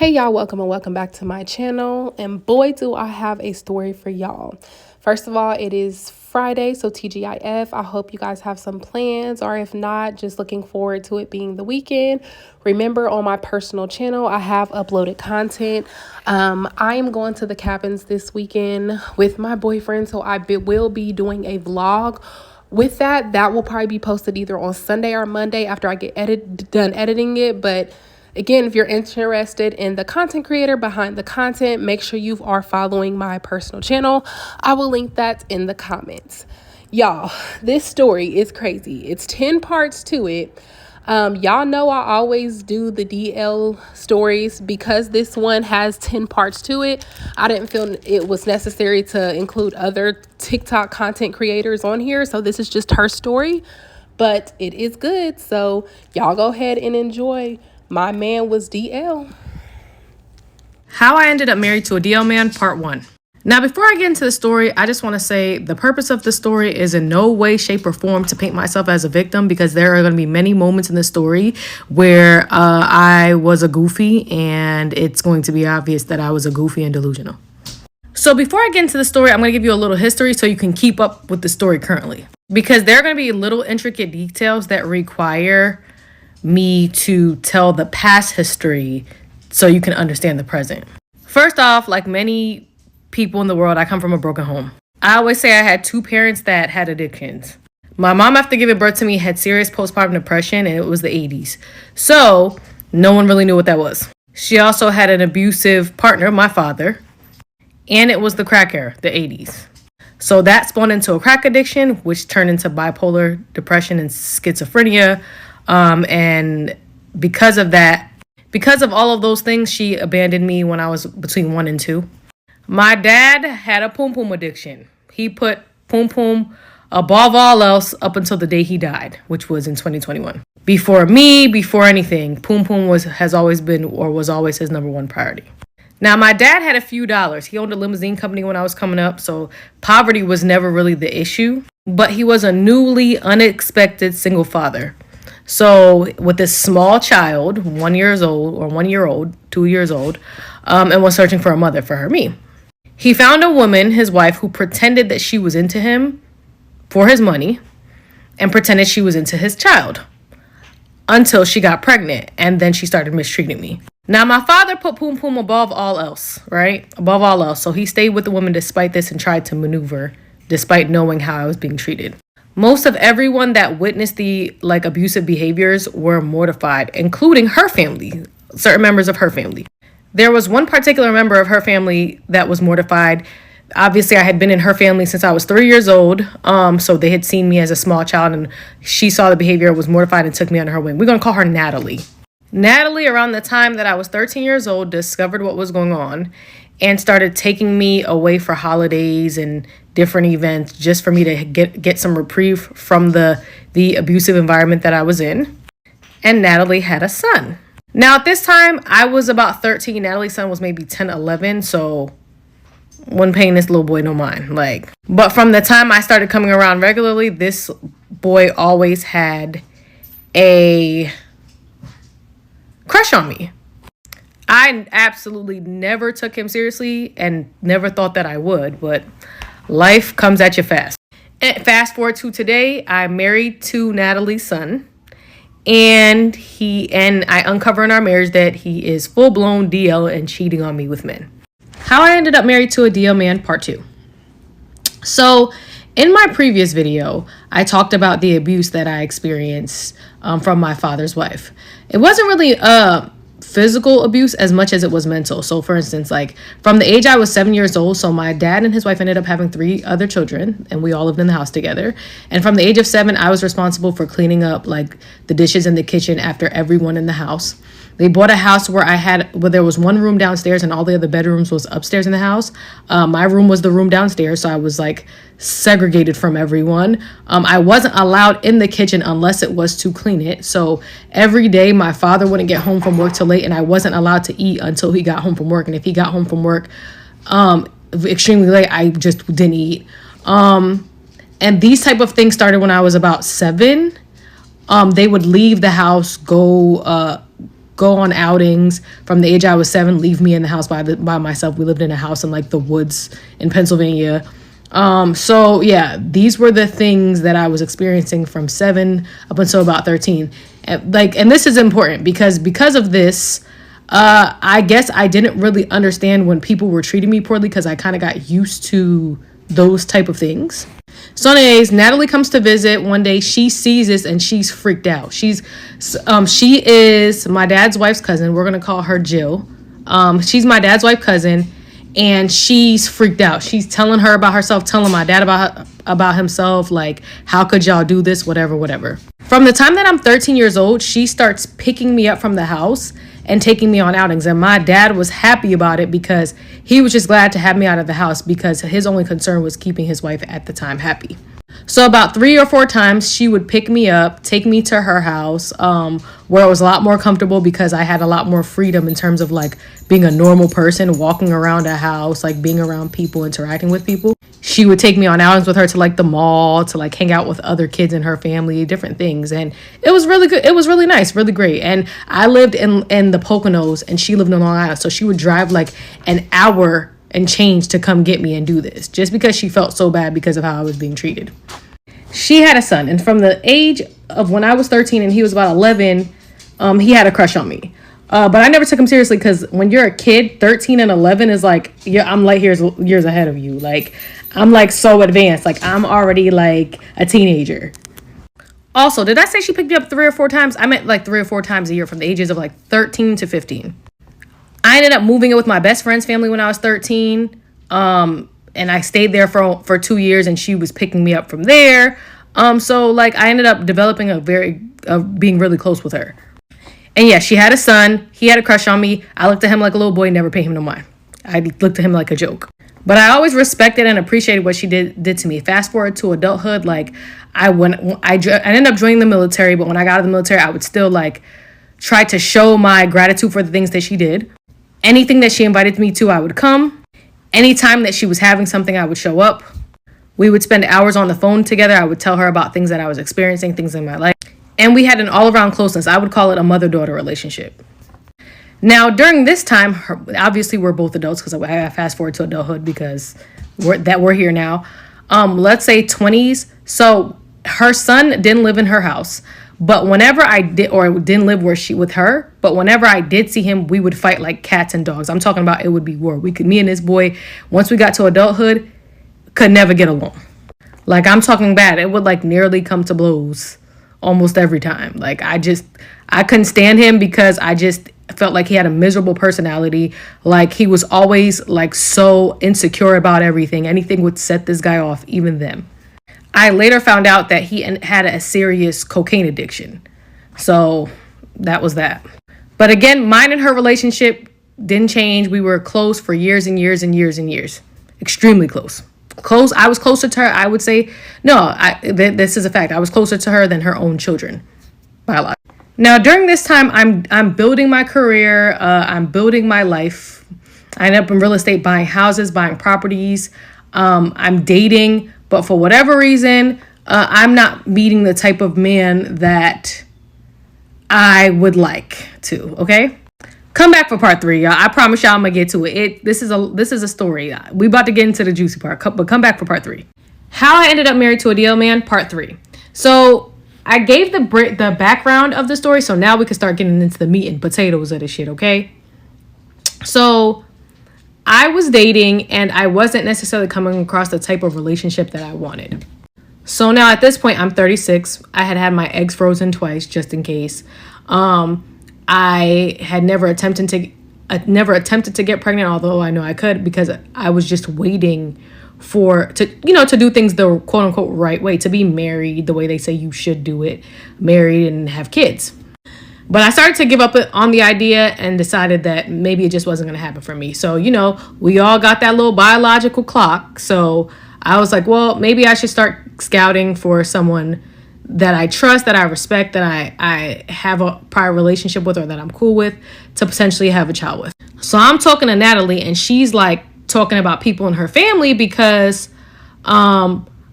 Hey y'all, welcome and welcome back to my channel, and boy do I have a story for y'all. First of all, it is Friday, so TGIF. I hope you guys have some plans, or if not, just looking forward to it being the weekend. Remember, on my personal channel, I have uploaded content. I am going to the cabins this weekend with my boyfriend, so I will be doing a vlog. With that will probably be posted either on Sunday or Monday after I get done editing it. But again, if you're interested in the content creator behind the content, make sure you are following my personal channel. I will link that in the comments. Y'all, this story is crazy. It's 10 parts to it. Y'all know I always do the DL stories. Because this one has 10 parts to it, I didn't feel it was necessary to include other TikTok content creators on here. So this is just her story, but it is good. So y'all go ahead and enjoy. My man was DL. How I ended up married to a DL man, part 1. Now, before I get into the story, I just want to say the purpose of the story is in no way, shape, or form to paint myself as a victim, because there are going to be many moments in the story where I was a goofy, and it's going to be obvious that I was a goofy and delusional. So before I get into the story, I'm going to give you a little history so you can keep up with the story currently, because there are going to be little intricate details that require me to tell the past history so you can understand the present. First off, like many people in the world, I come from a broken home. I always say I had 2 parents that had addictions. My mom, after giving birth to me, had serious postpartum depression, and it was the 80s. So no one really knew what that was. She also had an abusive partner, my father, and it was the crack era, the 80s. So that spawned into a crack addiction, which turned into bipolar depression and schizophrenia. And because of that, because of all of those things, she abandoned me when I was between 1 and 2. My dad had a poom poom addiction. He put poom poom above all else up until the day he died, which was in 2021. Before me, before anything, poom poom was always his number 1 priority. Now, my dad had a few dollars. He owned a limousine company when I was coming up, so poverty was never really the issue. But he was a newly unexpected single father. So with this small child, 1 year old, 2 years old, and was searching for a mother for me. He found a woman, his wife, who pretended that she was into him for his money and pretended she was into his child until she got pregnant, and then she started mistreating me. Now, my father put poom poom above all else, right? Above all else. So he stayed with the woman despite this and tried to maneuver despite knowing how I was being treated. Most of everyone that witnessed the abusive behaviors were mortified, including her family, certain members of her family. There was one particular member of her family that was mortified. Obviously, I had been in her family since I was 3 years old. So they had seen me as a small child, and she saw the behavior, was mortified, and took me under her wing. We're going to call her Natalie. Natalie, around the time that I was 13 years old, discovered what was going on and started taking me away for holidays and different events just for me to get some reprieve from the abusive environment that I was in. And Natalie had a son. Now, at this time, I was about 13. Natalie's son was maybe 10, 11. So wasn't paying this little boy no mind. But from the time I started coming around regularly, this boy always had a crush on me. I absolutely never took him seriously and never thought that I would, but life comes at you fast. And fast forward to today, I'm married to Natalie's son, and I uncover in our marriage that he is full-blown DL and cheating on me with men. How I ended up married to a DL man, part 2. So in my previous video, I talked about the abuse that I experienced from my father's wife. It wasn't really physical abuse as much as it was mental. So for instance, from the age I was 7 years old, so my dad and his wife ended up having 3 other children, and we all lived in the house together. And from the age of 7, I was responsible for cleaning up the dishes in the kitchen after everyone in the house. They bought a house where there was one room downstairs and all the other bedrooms was upstairs in the house. My room was the room downstairs, so I was segregated from everyone. I wasn't allowed in the kitchen unless it was to clean it. So every day my father wouldn't get home from work till late, and I wasn't allowed to eat until he got home from work. And if he got home from work extremely late, I just didn't eat. And these type of things started when I was about 7. They would leave the house, go go on outings from the age I was 7, leave me in the house by myself. We lived in a house in like the woods in Pennsylvania. So yeah, these were the things that I was experiencing from 7 up until about 13. And this is important because of this, I guess I didn't really understand when people were treating me poorly because I kind of got used to those type of things. So anyways, Natalie comes to visit one day. She sees this and she's freaked out. She is my dad's wife's cousin. We're going to call her Jill. She's my dad's wife's cousin and she's freaked out. She's telling her about herself, telling my dad about himself. Like, how could y'all do this? Whatever. From the time that I'm 13 years old, she starts picking me up from the house and taking me on outings. And my dad was happy about it because he was just glad to have me out of the house because his only concern was keeping his wife at the time happy. So about 3 or 4 times she would pick me up, take me to her house, where it was a lot more comfortable because I had a lot more freedom in terms of like being a normal person, walking around a house, like being around people, interacting with people. She would take me on outings with her to like the mall, to like hang out with other kids in her family, different things. And it was really good. It was really nice, really great. And I lived in the Poconos and she lived in Long Island. So she would drive like an hour and change to come get me and do this just because she felt so bad because of how I was being treated. She had a son, and from the age of when I was 13 and he was about 11, he had a crush on me. But I never took him seriously because when you're a kid, 13 and 11 is like, yeah, I'm like years ahead of you. Like, I'm like so advanced. Like, I'm already like a teenager. Also, did I say she picked me up 3 or 4 times? I meant like 3 or 4 times a year from the ages of like 13 to 15. I ended up moving in with my best friend's family when I was 13. And I stayed there for 2 years and she was picking me up from there. So like I ended up developing being really close with her. And yeah, she had a son. He had a crush on me. I looked at him like a little boy, never paid him no mind. I looked at him like a joke. But I always respected and appreciated what she did to me. Fast forward to adulthood, like I ended up joining the military, but when I got out of the military, I would still like try to show my gratitude for the things that she did. Anything that she invited me to, I would come. Anytime that she was having something, I would show up. We would spend hours on the phone together. I would tell her about things that I was experiencing, things in my life. And we had an all-around closenness. I would call it a mother-daughter relationship. Now, during this time, obviously we're both adults because I fast forward to adulthood because we're here now. Let's say 20s. So her son didn't live in her house. But whenever I did, or didn't live with her, but whenever I did see him, we would fight like cats and dogs. I'm talking about it would be war. Me and this boy, once we got to adulthood, could never get along. Like, I'm talking bad. It would like nearly come to blows almost every time. Like, I couldn't stand him because I just felt like he had a miserable personality. Like, he was always like so insecure about everything. Anything would set this guy off, even them. I later found out that he had a serious cocaine addiction. So that was that. But again, mine and her relationship didn't change. We were close for years and years and years and years. Extremely close. I was closer to her. I would say, this is a fact. I was closer to her than her own children. Biologically. Now, during this time, I'm building my career. I'm building my life. I ended up in real estate, buying houses, buying properties. I'm dating. But for whatever reason, I'm not meeting the type of man that I would like to, okay? Come back for part 3, y'all. I promise y'all I'm going to get to it. This is a story. We about to get into the juicy part, but come back for part 3. How I ended up married to a DL man, part 3. So I gave the background of the story, so now we can start getting into the meat and potatoes of the shit, okay? So I was dating and I wasn't necessarily coming across the type of relationship that I wanted. So now at this point, I'm 36. I had my eggs frozen twice just in case. I had never attempted to get pregnant, although I know I could, because I was just waiting to do things the quote unquote right way, to be married the way they say you should do it, married and have kids. But I started to give up on the idea and decided that maybe it just wasn't going to happen for me. So, we all got that little biological clock. So I was like, well, maybe I should start scouting for someone that I trust, that I respect, that I have a prior relationship with, or that I'm cool with, to potentially have a child with. So I'm talking to Natalie and she's like talking about people in her family because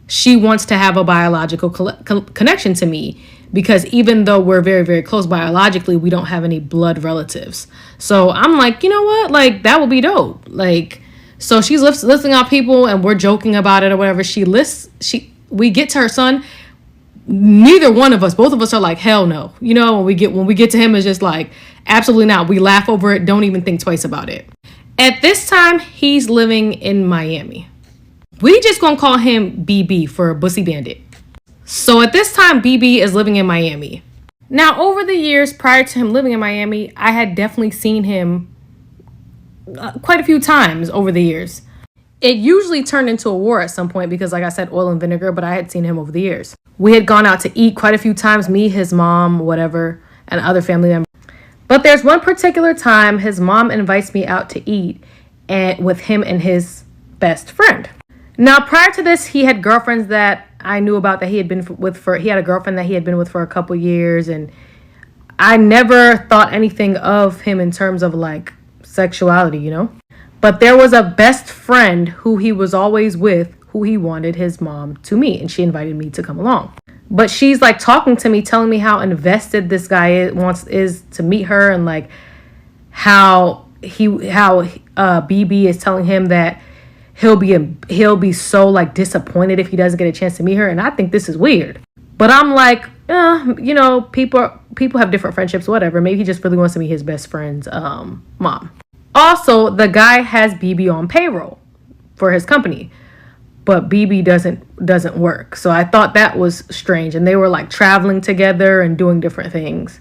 she wants to have a biological connection to me. because even though we're very, very close biologically, we don't have any blood relatives. So I'm like, you know what? Like, that would be dope. Like, so she's listing out people and we're joking about it or whatever. We get to her son. Neither one of us, both of us are like, hell no. You know, when we get to him, it's just like, absolutely not. We laugh over it. Don't even think twice about it. At this time, he's living in Miami. We just gonna call him BB for Bussy Bandit. So at this time, BB is living in Miami. Now, over the years prior to him living in Miami, I had definitely seen him quite a few times over the years. It usually turned into a war at some point because, like I said, oil and vinegar, but I had seen him over the years. We had gone out to eat quite a few times, me, his mom, whatever, and other family members. But there's one particular time his mom invites me out to eat with him and his best friend. Now, prior to this, he had girlfriends that I knew about that he had been with he had a girlfriend that he had been with for a couple years, and I never thought anything of him in terms of like sexuality, you know? But there was a best friend who he was always with who he wanted his mom to meet, and she invited me to come along. But she's like talking to me, telling me how invested this guy is to meet her, and like how BB is telling him that he'll be so like disappointed if he doesn't get a chance to meet her. And I think this is weird. But I'm like, you know, people have different friendships, whatever. Maybe he just really wants to meet his best friend's mom. Also, the guy has BB on payroll for his company, but BB doesn't work. So I thought that was strange. And they were like traveling together and doing different things.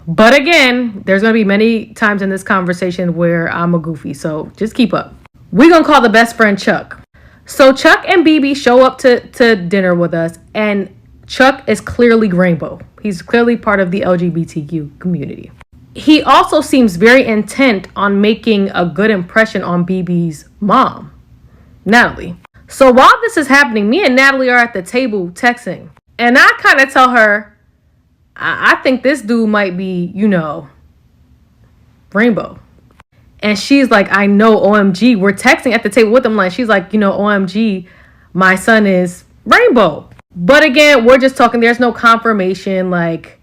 But again, there's going to be many times in this conversation where I'm a goofy. So just keep up. We're going to call the best friend Chuck. So Chuck and BB show up to dinner with us. And Chuck is clearly rainbow. He's clearly part of the LGBTQ community. He also seems very intent on making a good impression on BB's mom, Natalie. So while this is happening, me and Natalie are at the table texting. And I kind of tell her, I think this dude might be, you know, rainbow. And she's like, I know, OMG. We're texting at the table with him. Like, she's like, you know, OMG, my son is rainbow. But again, we're just talking. There's no confirmation, like,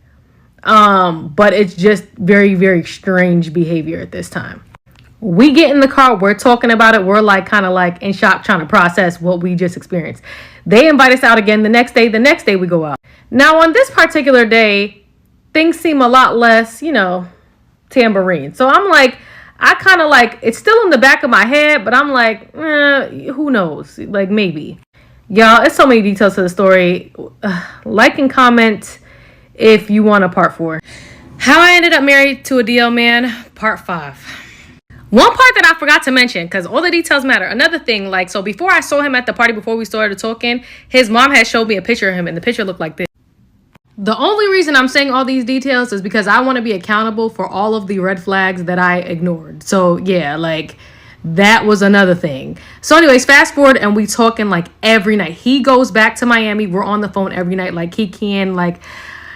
but it's just very, very strange behavior at this time. We get in the car, we're talking about it. We're like kind of like in shock, trying to process what we just experienced. They invite us out again the next day we go out. Now on this particular day, things seem a lot less, you know, tambourine. So I'm like, I kind of like, it's still in the back of my head, but I'm like, who knows? Like maybe. Y'all, it's so many details to the story. Like and comment if you want a part 4. How I ended up married to a DL man, part 5. One part that I forgot to mention, because all the details matter. Another thing, like, so before I saw him at the party, before we started talking, his mom had showed me a picture of him, and the picture looked like this. The only reason I'm saying all these details is because I want to be accountable for all of the red flags that I ignored. So, yeah, like, that was another thing. So, anyways, fast forward, and we talking, like, every night. He goes back to Miami. We're on the phone every night. Like, he can, like,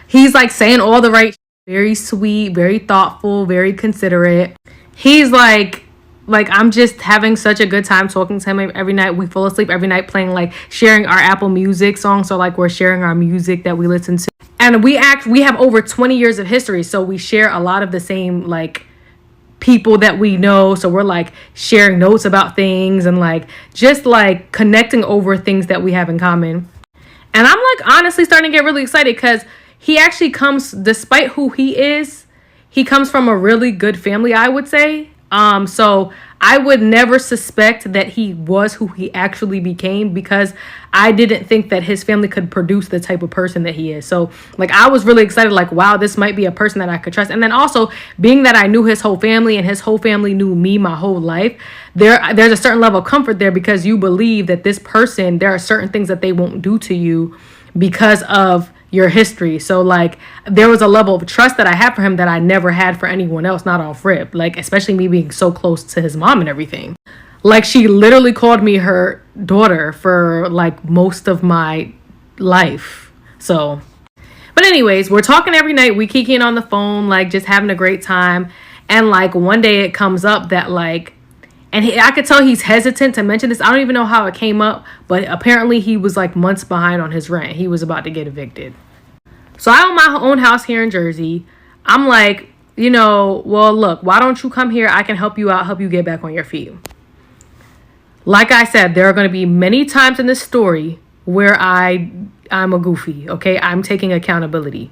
he's, like, saying all the right, very sweet, very thoughtful, very considerate. He's like I'm just having such a good time talking to him every night. We fall asleep every night playing, like, sharing our Apple Music songs. So, like, we're sharing our music that we listen to. And we have over 20 years of history. So we share a lot of the same, like, people that we know. So we're, like, sharing notes about things and, like, just, like, connecting over things that we have in common. And I'm, like, honestly starting to get really excited because he actually comes, despite who he is, he comes from a really good family, I would say. So I would never suspect that he was who he actually became because I didn't think that his family could produce the type of person that he is. So, like, I was really excited, like, wow, this might be a person that I could trust. And then also, being that I knew his whole family and his whole family knew me my whole life, there's a certain level of comfort there because you believe that this person, there are certain things that they won't do to you because of your history. So, like, there was a level of trust that I had for him that I never had for anyone else, not off rip, like, especially me being so close to his mom and everything. Like, she literally called me her daughter for, like, most of my life. So, but anyways, we're talking every night. We kikiing on the phone, like, just having a great time. And, like, one day it comes up that, like, and I could tell he's hesitant to mention this. I don't even know how it came up, but apparently he was, like, months behind on his rent. He was about to get evicted. So I own my own house here in Jersey. I'm like, well, look, why don't you come here? I can help you out, help you get back on your feet. Like I said, there are going to be many times in this story where I'm a goofy, okay? I'm taking accountability.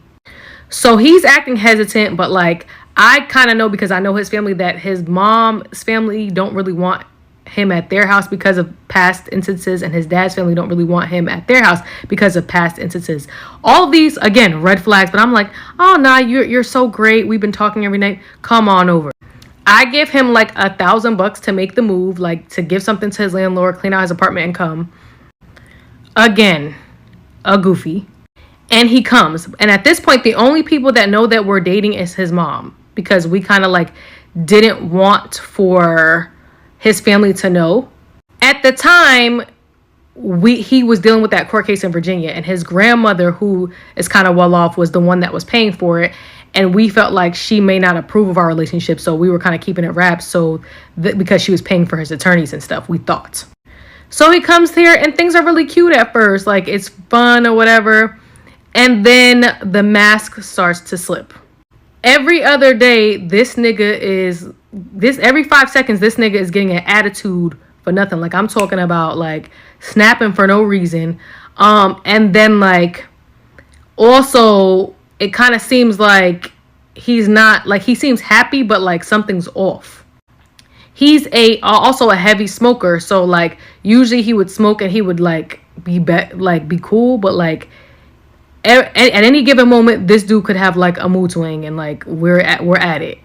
So he's acting hesitant, but like, I kind of know, because I know his family, that his mom's family don't really want him at their house because of past instances, and his dad's family don't really want him at their house because of past instances. All of these, again, red flags, but I'm like, oh nah, you're so great, we've been talking every night, come on over. I give him like $1,000 to make the move, like to give something to his landlord, clean out his apartment, and come. Again, a goofy. And he comes, and at this point the only people that know that we're dating is his mom, because we kind of like didn't want for his family to know. At the time, he was dealing with that court case in Virginia, and his grandmother, who is kind of well off, was the one that was paying for it, and we felt like she may not approve of our relationship, so we were kind of keeping it wrapped, so because she was paying for his attorneys and stuff, we thought. So he comes here, and things are really cute at first, like it's fun or whatever, and then the mask starts to slip. Every other day, every 5 seconds, this nigga is getting an attitude for nothing. Like, I'm talking about like snapping for no reason. And then like, also it kind of seems like he's not, like, he seems happy, but like something's off. He's also a heavy smoker. So like, usually he would smoke and he would like be cool, but like, at any given moment, this dude could have like a mood swing, and like we're at it.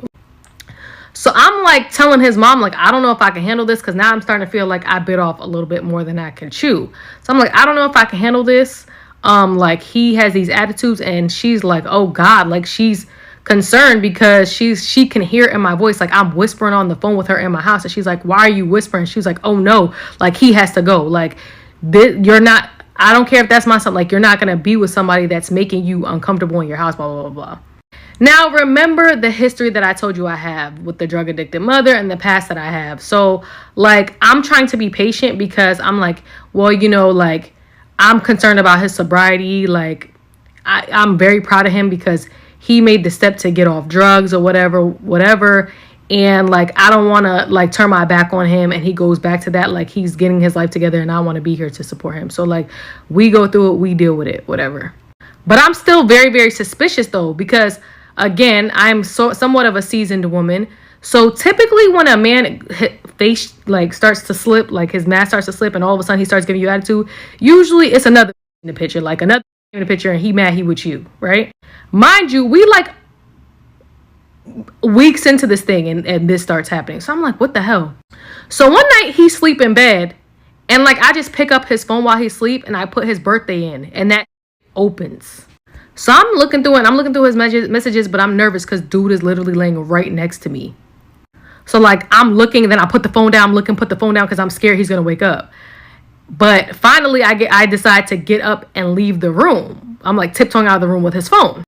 So I'm like telling his mom, like, I don't know if I can handle this, because now I'm starting to feel like I bit off a little bit more than I can chew. So I'm like, I don't know if I can handle this. Like, he has these attitudes, and she's like, oh God, like she's concerned because she can hear in my voice, like I'm whispering on the phone with her in my house, and she's like, why are you whispering? She's like, oh no, like he has to go. Like, you're not. I don't care if that's my son. Like, you're not going to be with somebody that's making you uncomfortable in your house, blah, blah, blah, blah. Now, remember the history that I told you I have with the drug addicted mother and the past that I have. So, like, I'm trying to be patient, because I'm like, well, like, I'm concerned about his sobriety. Like, I'm very proud of him because he made the step to get off drugs or whatever. And like, I don't want to like turn my back on him and he goes back to that. Like, he's getting his life together, and I want to be here to support him. So like, we go through it, we deal with it, whatever. But I'm still very, very suspicious though, because again, I'm somewhat of a seasoned woman. So typically when a man face like starts to slip, like his mask starts to slip, and all of a sudden he starts giving you attitude, usually it's another in the picture, like another in the picture, and he mad he with you, right? Mind you, we like weeks into this thing, and this starts happening. So I'm like, what the hell? So one night he's sleep in bed, and like, I just pick up his phone while he's asleep, and I put his birthday in, and that opens. So I'm looking through it, and I'm looking through his messages, but I'm nervous because dude is literally laying right next to me. So like, I'm looking, and then I put the phone down, put the phone down because I'm scared he's gonna wake up. But finally I decide to get up and leave the room. I'm like tiptoeing out of the room with his phone.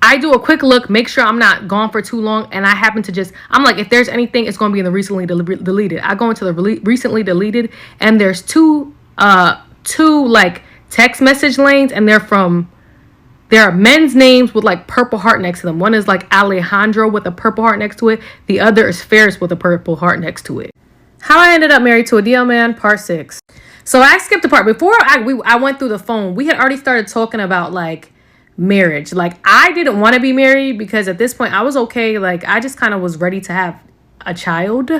I do a quick look, make sure I'm not gone for too long, and I happen to I'm like, if there's anything, it's going to be in the recently deleted. I go into the recently deleted, and there's two like text message lanes, and there are men's names with like purple heart next to them. One is like Alejandro with a purple heart next to it. The other is Ferris with a purple heart next to it. How I ended up married to a DL man, part 6. So I skipped a part. Before I went through the phone, we had already started talking about like marriage. Like, I didn't want to be married because at this point I was okay. Like, I just kind of was ready to have a child,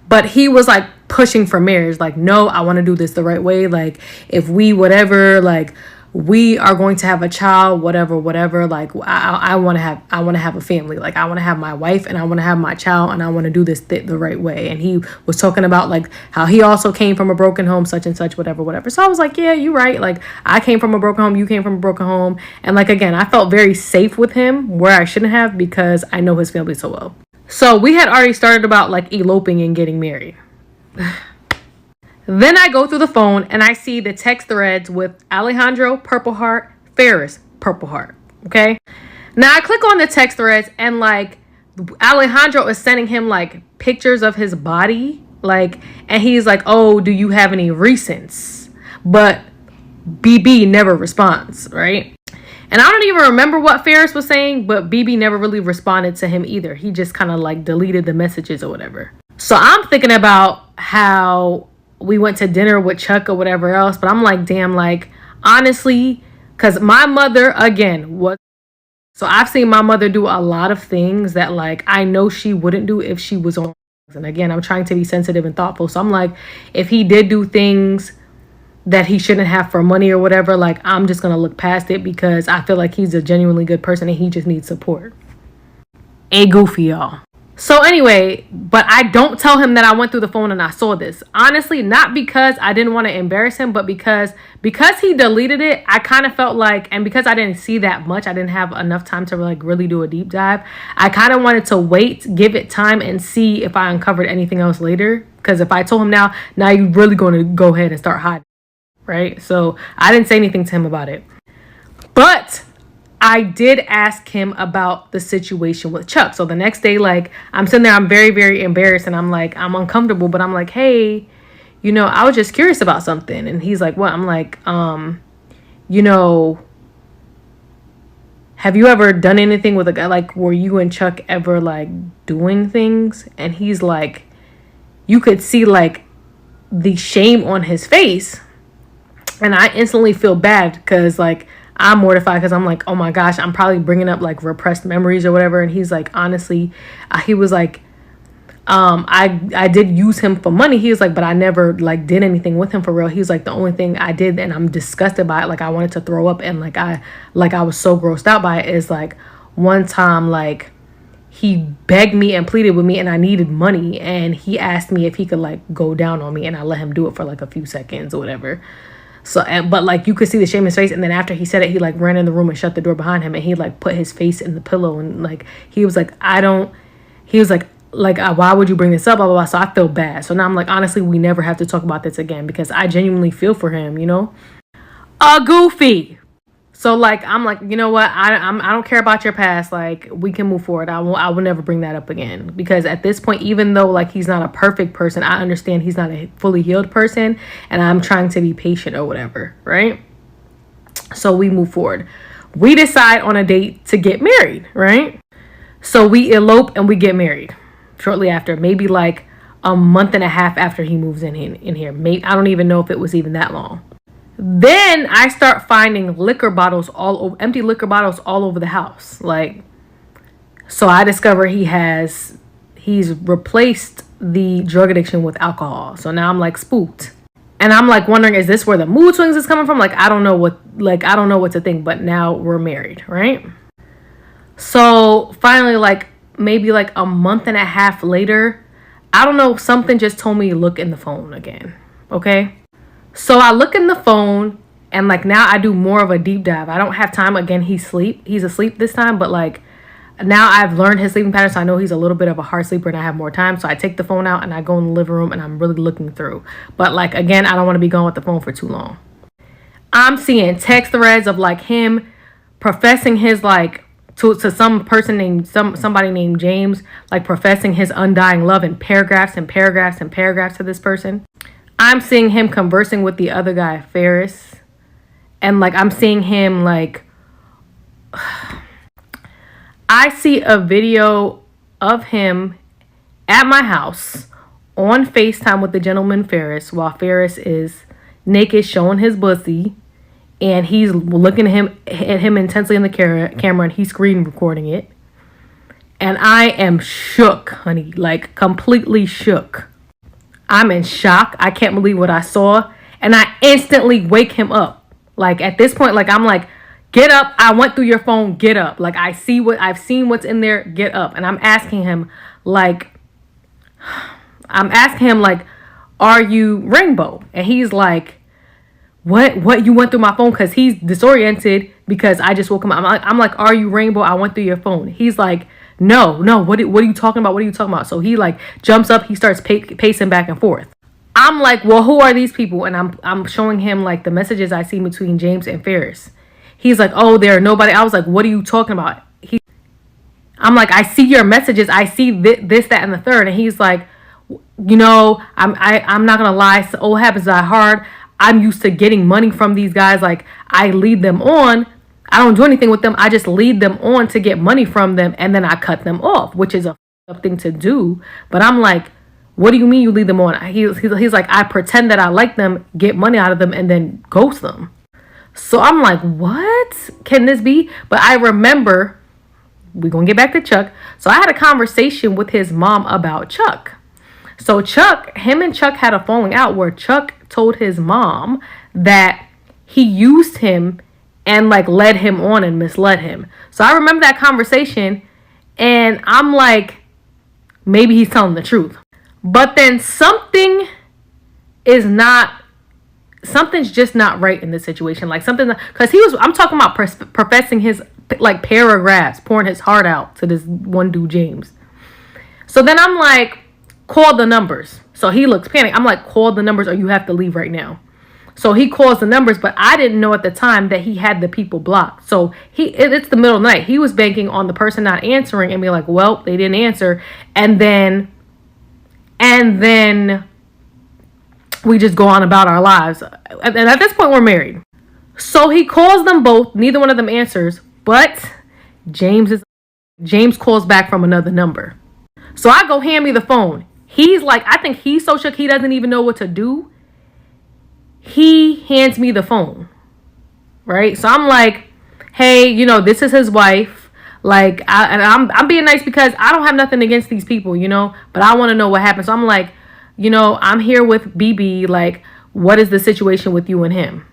but he was like pushing for marriage. Like, no, I want to do this the right way. Like, if we whatever, like, we are going to have a child, whatever, like, I want to have a family. Like, I want to have my wife, and I want to have my child, and I want to do this the right way. And he was talking about like how he also came from a broken home, such and such, whatever. So I was like, yeah, you're right. Like, I came from a broken home, you came from a broken home. And like, again, I felt very safe with him where I shouldn't have, because I know his family so well. So we had already started about like eloping and getting married. Then I go through the phone, and I see the text threads with Alejandro, purple heart, Ferris, purple heart. Okay. Now I click on the text threads, and like, Alejandro is sending him like pictures of his body. Like, and he's like, oh, do you have any recents? But BB never responds, right? And I don't even remember what Ferris was saying, but BB never really responded to him either. He just kind of like deleted the messages or whatever. So I'm thinking about how we went to dinner with Chuck or whatever else, but I'm like, damn, like, honestly, because my mother, again, was, so I've seen my mother do a lot of things that, like, I know she wouldn't do if she was on. And again, I'm trying to be sensitive and thoughtful. So I'm like, if he did do things that he shouldn't have for money or whatever, like, I'm just going to look past it because I feel like he's a genuinely good person and he just needs support. A goofy, y'all. So anyway, but I don't tell him that I went through the phone and I saw this. Honestly, not because I didn't want to embarrass him, but because he deleted it, I kind of felt like, and because I didn't see that much, I didn't have enough time to like really do a deep dive. I kind of wanted to wait, give it time and see if I uncovered anything else later. Because if I told him now you're really going to go ahead and start hiding, right? So I didn't say anything to him about it. But I did ask him about the situation with Chuck. So the next day, like, I'm sitting there, I'm very, very embarrassed and I'm like, I'm uncomfortable, but I'm like, hey, you know, I was just curious about something. And he's like, what? I'm like, you know, have you ever done anything with a guy? Like, were you and Chuck ever like doing things? And he's like, you could see like the shame on his face. And I instantly feel bad because like, I'm mortified because I'm like, oh my gosh, I'm probably bringing up like repressed memories or whatever. And he's like, honestly, he was like, I did use him for money. He was like, but I never like did anything with him for real. He was like, the only thing I did, and I'm disgusted by it, like I wanted to throw up and like I was so grossed out by it, is like one time like he begged me and pleaded with me and I needed money and he asked me if he could like go down on me and I let him do it for like a few seconds or whatever. So, but like you could see the shame in his face, and then after he said it, he like ran in the room and shut the door behind him, and he like put his face in the pillow, and like he was like, why would you bring this up, blah blah blah. So I feel bad. So now I'm like, honestly, we never have to talk about this again because I genuinely feel for him, you know. Goofy. So like I'm like, you know what, I don't care about your past, like we can move forward. I will never bring that up again, because at this point, even though like he's not a perfect person, I understand he's not a fully healed person, and I'm trying to be patient or whatever, right? So we move forward. We decide on a date to get married, right? So we elope and we get married shortly after, maybe like a month and a half after he moves in here. Maybe, I don't even know if it was even that long. Then I start finding liquor bottles empty liquor bottles all over the house. Like, so I discover he's replaced the drug addiction with alcohol. So now I'm like spooked. And I'm like wondering, is this where the mood swings is coming from? Like, I don't know what to think, but now we're married, right? So finally, like maybe like a month and a half later, I don't know, something just told me to look in the phone again. Okay. So I look in the phone and like now I do more of a deep dive. I don't have time. Again, he's asleep this time, but like now I've learned his sleeping pattern. So I know he's a little bit of a hard sleeper and I have more time. So I take the phone out and I go in the living room and I'm really looking through. But like, again, I don't want to be going with the phone for too long. I'm seeing text threads of like him professing his like to some person named somebody named James, like professing his undying love in paragraphs and paragraphs and paragraphs to this person. I'm seeing him conversing with the other guy, Ferris. And like, I'm seeing him like, I see a video of him at my house on FaceTime with the gentleman Ferris, while Ferris is naked, showing his pussy. And he's looking at him intensely in the camera and he's screen recording it. And I am shook, honey, like completely shook. I'm in shock. I can't believe what I saw. And I instantly wake him up. Like at this point, like I'm like, get up. I went through your phone. Get up. Like I've seen what's in there. Get up. And I'm asking him like, are you Rainbow? And he's like, what you went through my phone? Because he's disoriented because I just woke him up. I'm like, are you Rainbow? I went through your phone. He's like, no, what are you talking about? What are you talking about? So he like jumps up, he starts pacing back and forth. I'm like, well, who are these people? And I'm showing him like the messages I see between James and Ferris. He's like, oh, they're nobody. I was like, what are you talking about? I'm like, I see your messages. I see this, that, and the third. And he's like, you know, I'm not gonna lie. So old habits die hard. I'm used to getting money from these guys. Like I lead them on. I don't do anything with them. I just lead them on to get money from them, and then I cut them off, which is a up thing to do. But I'm like, what do you mean you lead them on? He's like, I pretend that I like them, get money out of them, and then ghost them. So I'm like, what can this be? But I remember, we're going to get back to Chuck. So I had a conversation with his mom about Chuck. So him and Chuck had a falling out where Chuck told his mom that he used him and like led him on and misled him. So I remember that conversation, and I'm like, maybe he's telling the truth. But then something's just not right in this situation. Like because I'm talking about professing his like paragraphs, pouring his heart out to this one dude, James. So then I'm like, call the numbers. So he looks panicked. I'm like, call the numbers or you have to leave right now. So he calls the numbers, but I didn't know at the time that he had the people blocked. So it's the middle of the night. He was banking on the person not answering and be like, well, they didn't answer. And then we just go on about our lives. And at this point, we're married. So he calls them both. Neither one of them answers, but James calls back from another number. So I go, hand me the phone. He's like, I think he's so shook he doesn't even know what to do. He hands me the phone, right? So I'm like, hey, this is his wife. Like, I'm being nice because I don't have nothing against these people, but I want to know what happened. So I'm like, I'm here with BB. Like, what is the situation with you and him?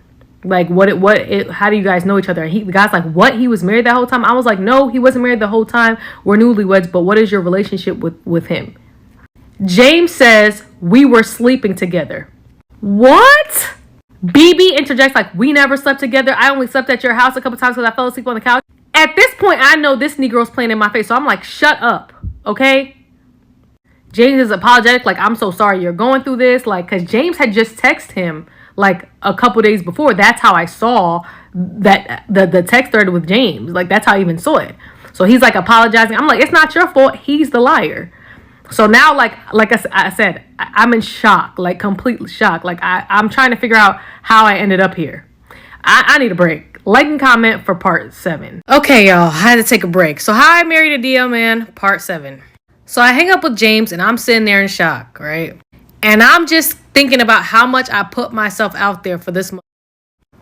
Like, how do you guys know each other? The guy's like, what? He was married that whole time? I was like, no, he wasn't married the whole time. We're newlyweds, but what is your relationship with him? James says, we were sleeping together. What? BB interjects like, we never slept together. I only slept at your house a couple times because I fell asleep on the couch. At this point, I know this Negro's playing in my face. So I'm like, shut up. Okay? James is apologetic. Like, I'm so sorry you're going through this. Like, because James had just texted him like a couple days before. That's how I saw that the text thread with James. Like, that's how I even saw it. So he's like apologizing. I'm like, it's not your fault. He's the liar. So now, like I said, I'm in shock, like complete shock. Like I'm trying to figure out how I ended up here. I need a break. Like and comment for part 7. Okay, y'all, I had to take a break. So how I married a DL man, part 7. So I hang up with James and I'm sitting there in shock, right? And I'm just thinking about how much I put myself out there for this.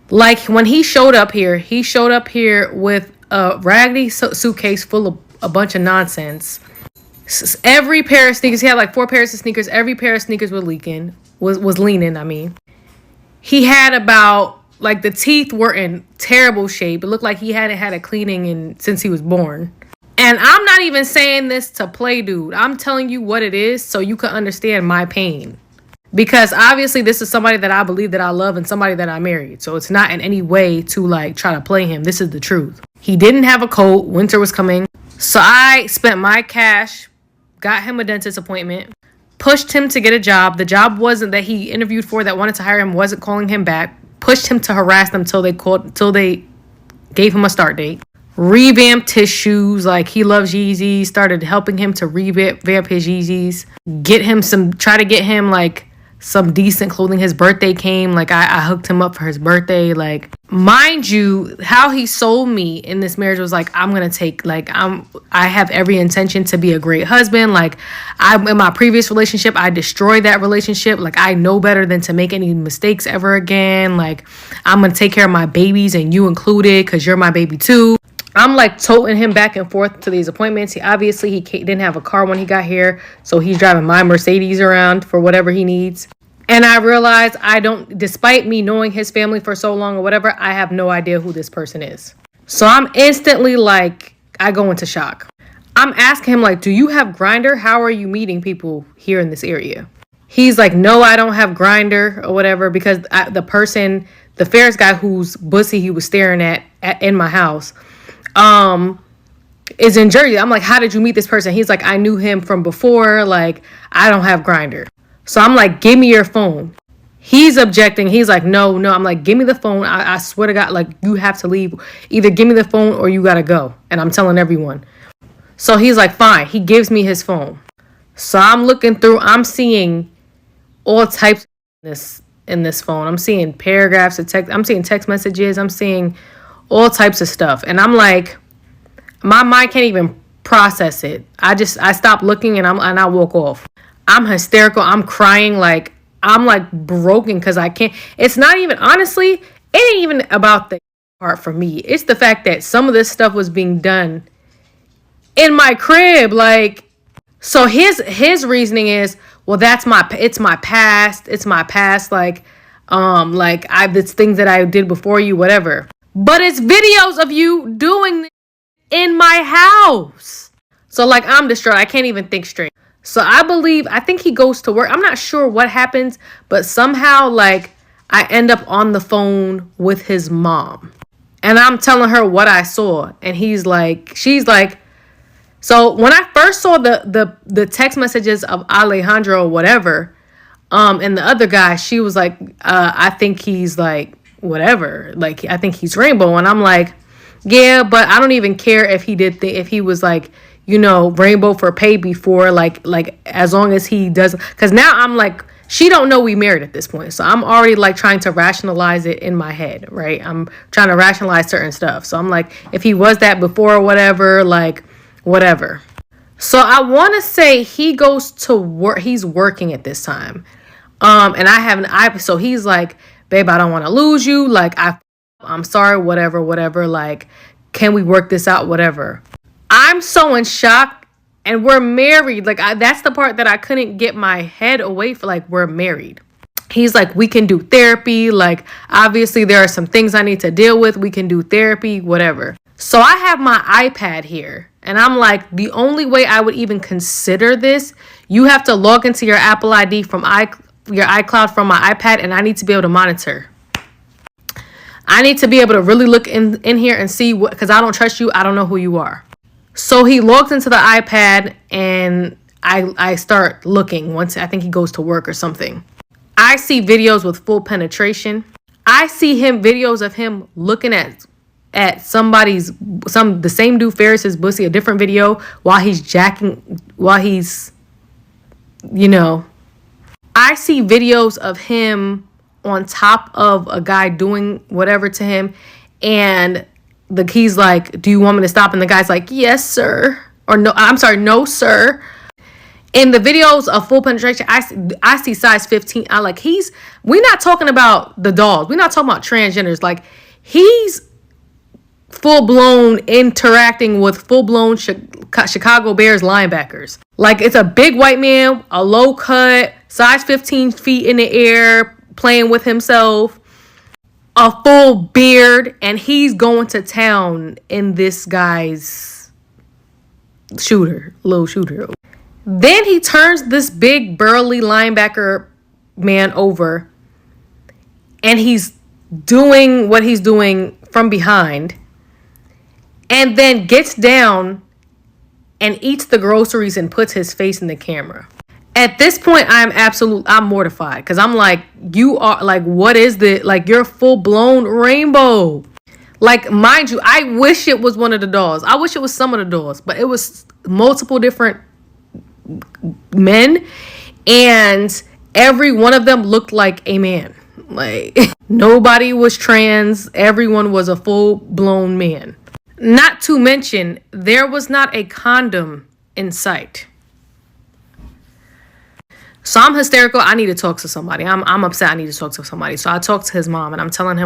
Like when he showed up here with a raggedy suitcase full of a bunch of nonsense. Every pair of sneakers, he had like 4 pairs of sneakers. Every pair of sneakers was leaning. He had about, like, the teeth were in terrible shape. It looked like he hadn't had a cleaning since he was born. And I'm not even saying this to play, dude. I'm telling you what it is so you can understand my pain. Because obviously this is somebody that I believe that I love and somebody that I married. So it's not in any way to like try to play him. This is the truth. He didn't have a coat. Winter was coming. So I spent my cash, got him a dentist appointment, pushed him to get a job. The job wasn't that he interviewed for that wanted to hire him, wasn't calling him back. Pushed him to harass them till they gave him a start date. Revamped his shoes. Like, he loves Yeezys. Started helping him to revamp his Yeezys. Try to get him like some decent clothing. His birthday came. Like, I hooked him up for his birthday. Like, mind you, how he sold me in this marriage was like, I have every intention to be a great husband. Like, in my previous relationship, I destroyed that relationship. Like, I know better than to make any mistakes ever again. Like, I'm going to take care of my babies and you included because you're my baby too. I'm like toting him back and forth to these appointments. He didn't have a car when he got here. So he's driving my Mercedes around for whatever he needs. And I realized despite me knowing his family for so long or whatever, I have no idea who this person is. So I'm instantly like, I go into shock. I'm asking him like, do you have Grindr? How are you meeting people here in this area? He's like, no, I don't have Grindr or whatever because the Ferris guy whose bussy he was staring at in my house, is in Jersey. I'm like, how did you meet this person? He's like, I knew him from before. Like, I don't have Grindr. So I'm like, give me your phone. He's objecting. He's like, no. I'm like, give me the phone. I swear to God, like, you have to leave. Either give me the phone or you gotta go. And I'm telling everyone. So he's like, fine. He gives me his phone. So I'm looking through. I'm seeing all types of in this phone. I'm seeing paragraphs of text. I'm seeing text messages. I'm seeing all types of stuff. And I'm like, my mind can't even process it. I stop looking and I walk off. I'm hysterical. I'm crying. Like, I'm like broken because I can't. It's not even, honestly, it ain't even about the part for me. It's the fact that some of this stuff was being done in my crib. Like, so his reasoning is, well, it's my past. It's my past. Like it's things that I did before you, whatever. But it's videos of you doing this in my house. So like, I'm distraught. I can't even think straight. So I think he goes to work. I'm not sure what happens, but somehow like I end up on the phone with his mom. And I'm telling her what I saw. And she's like, so when I first saw the text messages of Alejandro or whatever, and the other guy, she was like, I think he's like, whatever. Like, I think he's Rainbow. And I'm like, yeah, but I don't even care if if he was like, Rainbow for pay before, like as long as he doesn't, because now I'm like, she don't know we married at this point. So I'm already like trying to rationalize it in my head, right? I'm trying to rationalize certain stuff. So I'm like, if he was that before or whatever, like whatever. So I want to say he goes to work. He's working at this time. And I have so he's like, babe, I don't want to lose you. Like, I'm sorry, whatever. Like, can we work this out? Whatever. I'm so in shock, and we're married. Like, that's the part that I couldn't get my head away from. Like, we're married. He's like, we can do therapy. Like, obviously there are some things I need to deal with. We can do therapy, whatever. So I have my iPad here, and I'm like, the only way I would even consider this, you have to log into your Apple ID from your iCloud from my iPad, and I need to be able to monitor. I need to be able to really look in here and see what, because I don't trust you. I don't know who you are. So he logs into the iPad, and I start looking once I think he goes to work or something. I see videos with full penetration. I see videos of him looking at the same dude Ferris's pussy, a different video while he's I see videos of him on top of a guy doing whatever to him, and he's like, do you want me to stop? And the guy's like, yes, sir. Or no, I'm sorry, no, sir. In the videos of full penetration, I see size 15. We're not talking about the dolls. We're not talking about transgenders. Like, he's full-blown interacting with full-blown Chicago Bears linebackers. Like, it's a big white man, a low cut, size 15 feet in the air, playing with himself, a full beard, and he's going to town in this guy's little shooter. Then he turns this big burly linebacker man over, and he's doing what he's doing from behind, and then gets down and eats the groceries and puts his face in the camera. At this point, I'm mortified, because I'm like, you are like, what is like, you're full blown Rainbow. Like, mind you, I wish it was one of the dolls. I wish it was some of the dolls, but it was multiple different men, and every one of them looked like a man. Like, nobody was trans. Everyone was a full blown man. Not to mention, there was not a condom in sight. So I'm hysterical. I need to talk to somebody. I'm upset. I need to talk to somebody. So I talked to his mom, and I'm telling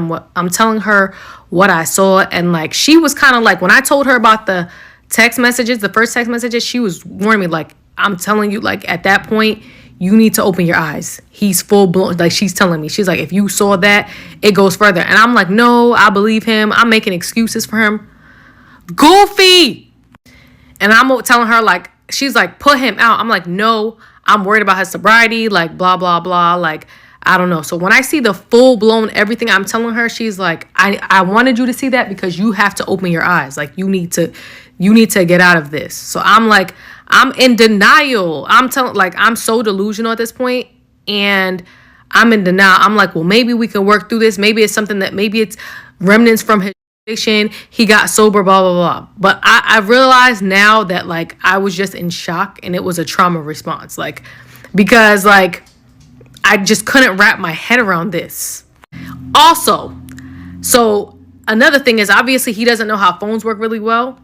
her what I saw. And like, she was kind of like, when I told her about the first text messages, she was warning me, like, I'm telling you, like, at that point, you need to open your eyes. He's full blown. Like, she's telling me, she's like, if you saw that, it goes further. And I'm like, no, I believe him. I'm making excuses for him. Goofy. And I'm telling her, like, she's like, put him out. I'm like, no, I'm worried about his sobriety, like, blah, blah, blah. Like, I don't know. So when I see the full blown everything, I'm telling her, she's like, I wanted you to see that because you have to open your eyes. Like, you need to get out of this. So I'm like, I'm in denial. I'm so delusional at this point, and I'm in denial. I'm like, well, maybe we can work through this. Maybe it's remnants from his addiction. He got sober, blah, blah, blah. But I realize now that, like, I was just in shock, and it was a trauma response. Like, because, like, I just couldn't wrap my head around this. Also, so Another thing is, obviously he doesn't know how phones work really well.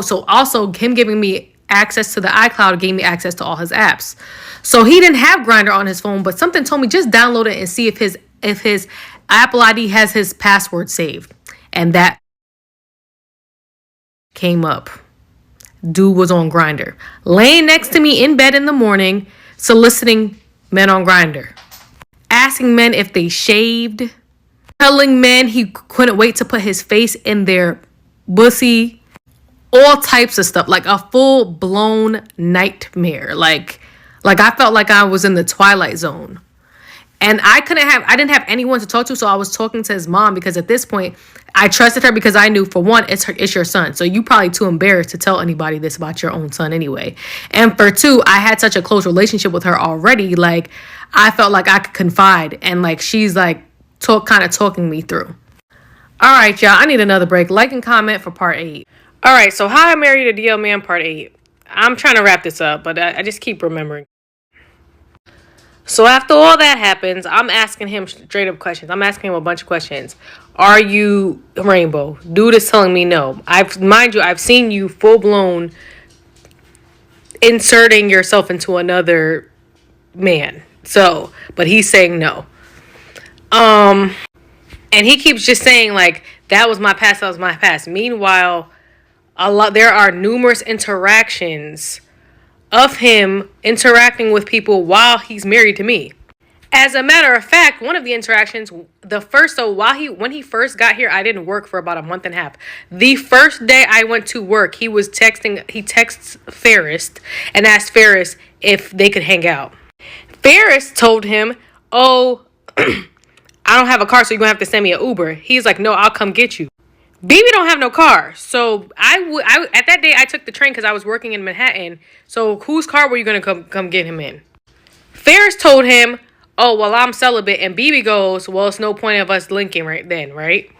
So also him giving me access to the iCloud gave me access to all his apps. So he didn't have Grindr on his phone, but something told me just download it and see if his Apple ID has his password saved. And that came up. Dude was on Grindr, laying next to me in bed in the morning, soliciting men on Grindr, asking men if they shaved, telling men he couldn't wait to put his face in their pussy, all types of stuff, like a full-blown nightmare. Like I felt like I was in the Twilight Zone. And I didn't have anyone to talk to, so I was talking to his mom, because at this point, I trusted her because I knew, for one, it's your son. So you probably too embarrassed to tell anybody this about your own son anyway. And for two, I had such a close relationship with her already. Like, I felt like I could confide, and like she's like kind of talking me through. All right, y'all, I need another break. Like and comment for part 8. All right, so how I married a DL man, part 8. I'm trying to wrap this up, but I just keep remembering. So after all that happens, I'm asking him straight up questions. I'm asking him a bunch of questions. Are you rainbow? Dude is telling me no. I've seen you full blown inserting yourself into another man. So, but he's saying no. And he keeps just saying like, that was my past, that was my past. Meanwhile, there are numerous interactions of him interacting with people while he's married to me. As a matter of fact, one of the interactions, when he first got here, I didn't work for about a month and a half. The first day I went to work, he texts Ferris and asked Ferris if they could hang out. Ferris told him, oh, I don't have a car, so you're gonna have to send me an Uber. He's like, no, I'll come get you. BB don't have no car, so I at that day I took the train because I was working in Manhattan. So whose car were you gonna come get him in? Ferris told him, "Oh, well, I'm celibate," and BB goes, "Well, it's no point of us linking right then, right?"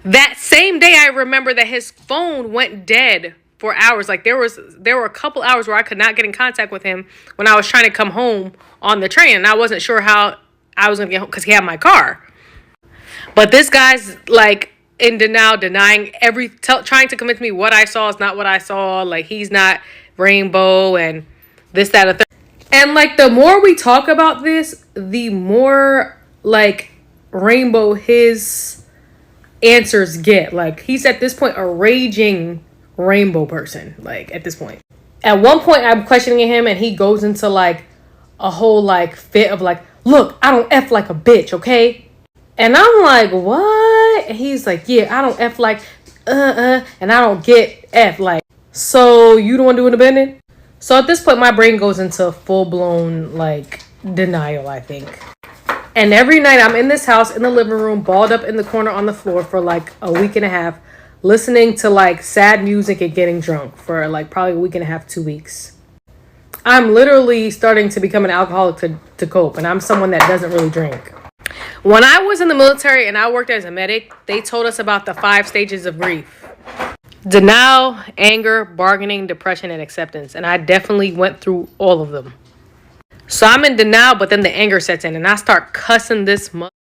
That same day, I remember that his phone went dead for hours. Like there were a couple hours where I could not get in contact with him when I was trying to come home on the train, and I wasn't sure how I was gonna get home because he had my car. But this guy's like in denial, denying trying to convince me what I saw is not what I saw. Like he's not rainbow and this, that, and third. And like the more we talk about this, the more like rainbow his answers get. Like he's at this point a raging rainbow person. Like at this point, at one point I'm questioning him, and he goes into like a whole like fit of like, look, I don't F like a bitch, okay? And I'm like, what? And he's like, yeah, I don't F like, and I don't get F like, so you don't want to do an abandon? So at this point, my brain goes into full-blown, like, denial, I think. And every night I'm in this house, in the living room, balled up in the corner on the floor for, like, a week and a half, listening to, like, sad music and getting drunk for, like, probably a week and a half, 2 weeks. I'm literally starting to become an alcoholic to cope, and I'm someone that doesn't really drink. When I was in the military and I worked as a medic, they told us about the 5 stages of grief. Denial, anger, bargaining, depression, and acceptance. And I definitely went through all of them. So I'm in denial, but then the anger sets in and I start cussing this motherfucker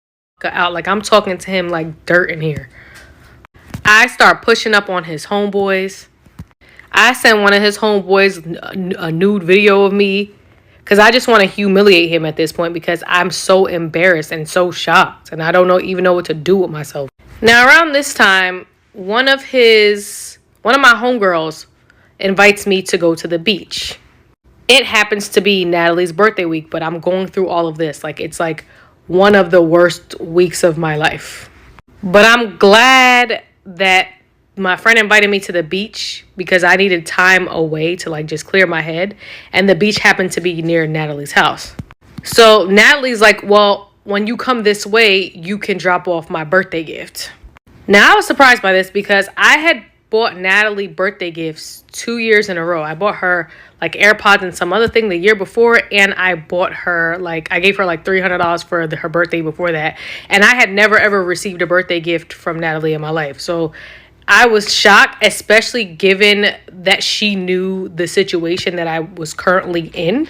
out. Like I'm talking to him like dirt in here. I start pushing up on his homeboys. I sent one of his homeboys a nude video of me because I just want to humiliate him at this point because I'm so embarrassed and so shocked. And I don't even know what to do with myself. Now around this time, one of my homegirls invites me to go to the beach. It happens to be Natalie's birthday week, but I'm going through all of this. Like, it's like one of the worst weeks of my life. But I'm glad that my friend invited me to the beach because I needed time away to like just clear my head. And the beach happened to be near Natalie's house. So Natalie's like, well, when you come this way, you can drop off my birthday gift. Now, I was surprised by this because I had bought Natalie birthday gifts 2 years in a row. I bought her like AirPods and some other thing the year before, and I bought her I gave her like $300 for her birthday before that. And I had never ever received a birthday gift from Natalie in my life. So I was shocked, especially given that she knew the situation that I was currently in.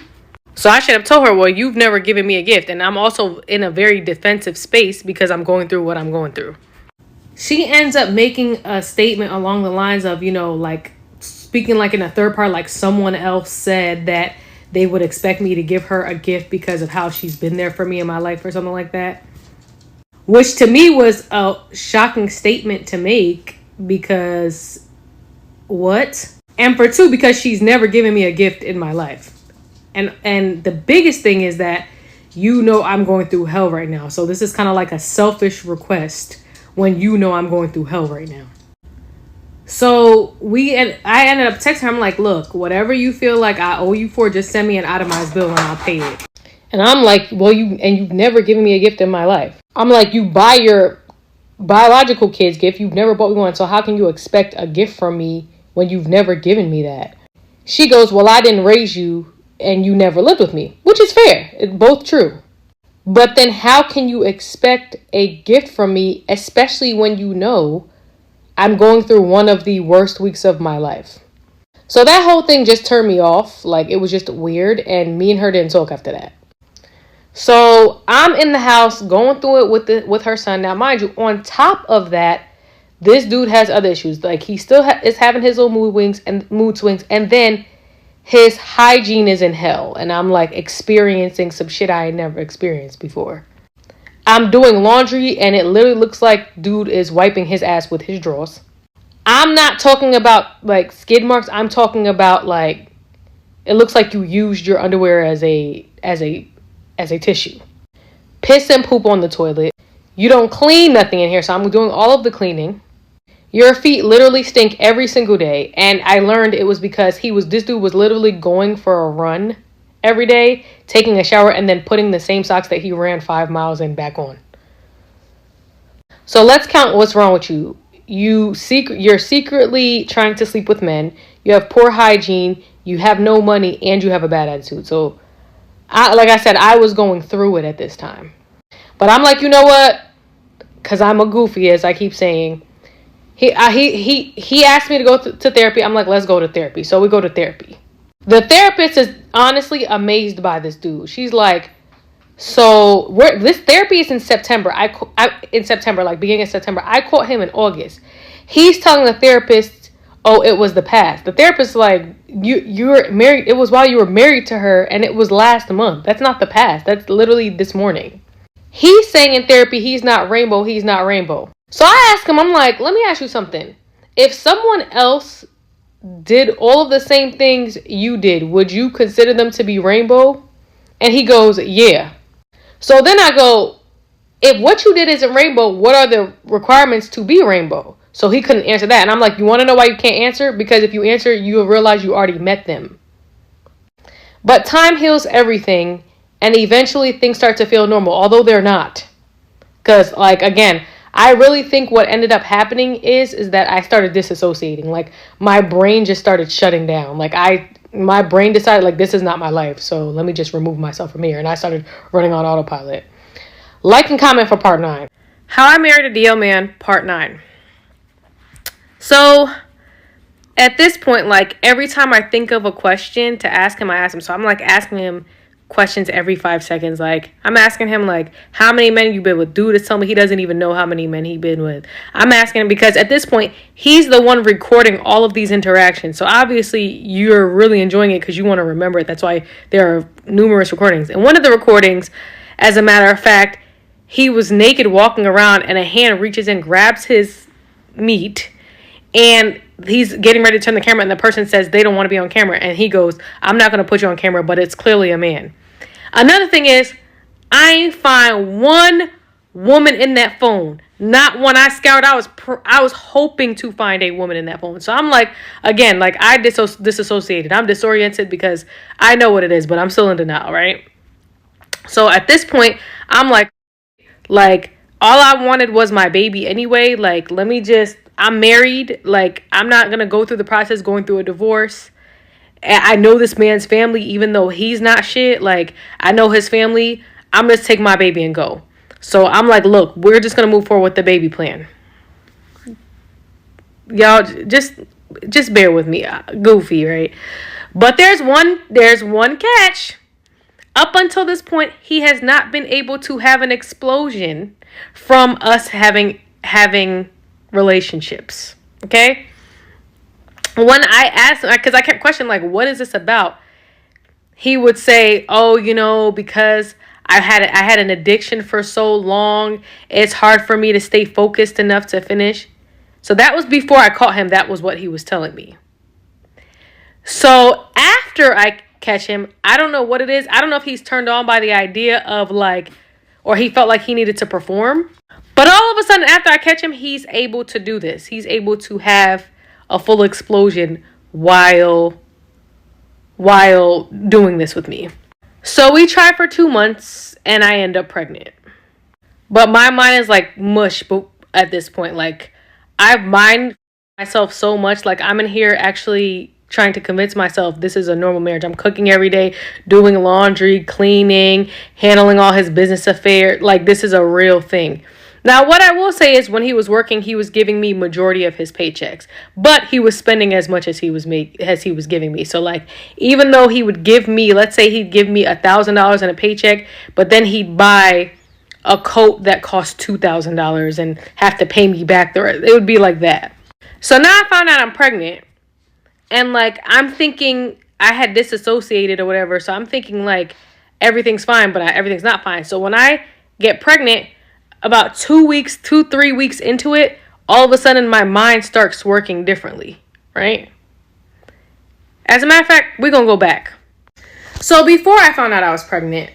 So I should have told her, well, you've never given me a gift. And I'm also in a very defensive space because I'm going through what I'm going through. She ends up making a statement along the lines of, like speaking like in a third part, like someone else said that they would expect me to give her a gift because of how she's been there for me in my life or something like that. Which to me was a shocking statement to make because what? And for two, because she's never given me a gift in my life. And the biggest thing is that I'm going through hell right now. So this is kind of like a selfish request when I'm going through hell right now. So I ended up texting her. I'm like, look, whatever you feel like I owe you for, just send me an itemized bill and I'll pay it. And I'm like, well, you've never given me a gift in my life. I'm like, you buy your biological kids gift. You've never bought me one. So how can you expect a gift from me when you've never given me that? She goes, well, I didn't raise you and you never lived with me, which is fair. It's both true. But then how can you expect a gift from me, especially when I'm going through one of the worst weeks of my life? So that whole thing just turned me off. Like, it was just weird, and me and her didn't talk after that. So I'm in the house going through it with her son. Now, mind you, on top of that, this dude has other issues. Like, he still is having his little mood swings, and then his hygiene is in hell. And I'm like experiencing some shit I had never experienced before. I'm doing laundry and it literally looks like dude is wiping his ass with his drawers. I'm not talking about like skid marks. I'm talking about like, it looks like you used your underwear as a tissue. Piss and poop on the toilet. You don't clean nothing in here. So I'm doing all of the cleaning. Your feet literally stink every single day. And I learned it was because this dude was literally going for a run every day, taking a shower, and then putting the same socks that he ran 5 miles in back on. So let's count what's wrong with you. You're secretly trying to sleep with men. You have poor hygiene. You have no money, and you have a bad attitude. So, like I said, I was going through it at this time. But I'm like, you know what? Because I'm a goofy, as I keep saying. He asked me to go to therapy. I'm like, let's go to therapy. So we go to therapy. The therapist is honestly amazed by this dude. She's like, so this therapy is in September. Beginning of September. I caught him in August. He's telling the therapist, oh, it was the past. The therapist is like, you're married. It was while you were married to her, and it was last month. That's not the past. That's literally this morning. He's saying in therapy, he's not rainbow. He's not rainbow. So I asked him, I'm like, let me ask you something. If someone else did all of the same things you did, would you consider them to be rainbow? And he goes, yeah. So then I go, if what you did isn't rainbow, what are the requirements to be rainbow? So he couldn't answer that. And I'm like, you want to know why you can't answer? Because if you answer, you'll realize you already met them. But time heals everything. And eventually things start to feel normal, although they're not. Because, like, again, I really think what ended up happening is that I started disassociating. Like, my brain just started shutting down. Like, my brain decided, like, this is not my life. So let me just remove myself from here. And I started running on autopilot. Like and comment for part 9. How I Married a DL Man, part 9. So at this point, like, every time I think of a question to ask him, I ask him. So I'm, like, asking him questions every 5 seconds. Like, I'm asking him, like, how many men you been with? Dude is telling me he doesn't even know how many men he been with. I'm asking him because at this point, he's the one recording all of these interactions. So obviously you're really enjoying it because you want to remember it. That's why there are numerous recordings. And one of the recordings, as a matter of fact, he was naked walking around and a hand reaches in, grabs his meat, and he's getting ready to turn the camera, and the person says they don't want to be on camera. And he goes, I'm not going to put you on camera, but it's clearly a man. Another thing is, I ain't find one woman in that phone. Not when I scoured. I was hoping to find a woman in that phone. So I'm like, again, like, I disassociated. I'm disoriented because I know what it is, but I'm still in denial, right? So at this point, I'm like, all I wanted was my baby anyway. Like, I'm married. Like, I'm not going to go through the process going through a divorce. I know this man's family, even though he's not shit. Like, I know his family. I'm going to take my baby and go. So I'm like, look, we're just going to move forward with the baby plan. Y'all, just bear with me. Goofy, right? But there's one catch. Up until this point, he has not been able to have an explosion from us having relationships. Okay? When I asked him, because I kept questioning, like, what is this about? He would say, oh, because I had an addiction for so long, it's hard for me to stay focused enough to finish. So that was before I caught him. That was what he was telling me. So after I catch him, I don't know what it is. I don't know if he's turned on by the idea of or he felt like he needed to perform. But all of a sudden, after I catch him, he's able to do this. He's able to have a full explosion while doing this with me. So we try for 2 months and I end up pregnant. But my mind is like mush at this point. Like, I mind myself so much. Like, I'm in here actually trying to convince myself this is a normal marriage. I'm cooking every day, doing laundry, cleaning, handling all his business affairs. Like, this is a real thing. Now, what I will say is when he was working, he was giving me majority of his paychecks, but he was spending as much as he was giving me. So like, even though he would give me, let's say he'd give me $1,000 in a paycheck, but then he'd buy a coat that cost $2,000 and have to pay me back the rest. It would be like that. So now I found out I'm pregnant, and like, I'm thinking I had disassociated or whatever. So I'm thinking like everything's fine, but everything's not fine. So when I get pregnant, about 3 weeks into it, all of a sudden my mind starts working differently, right? As a matter of fact, we're going to go back. So before I found out I was pregnant,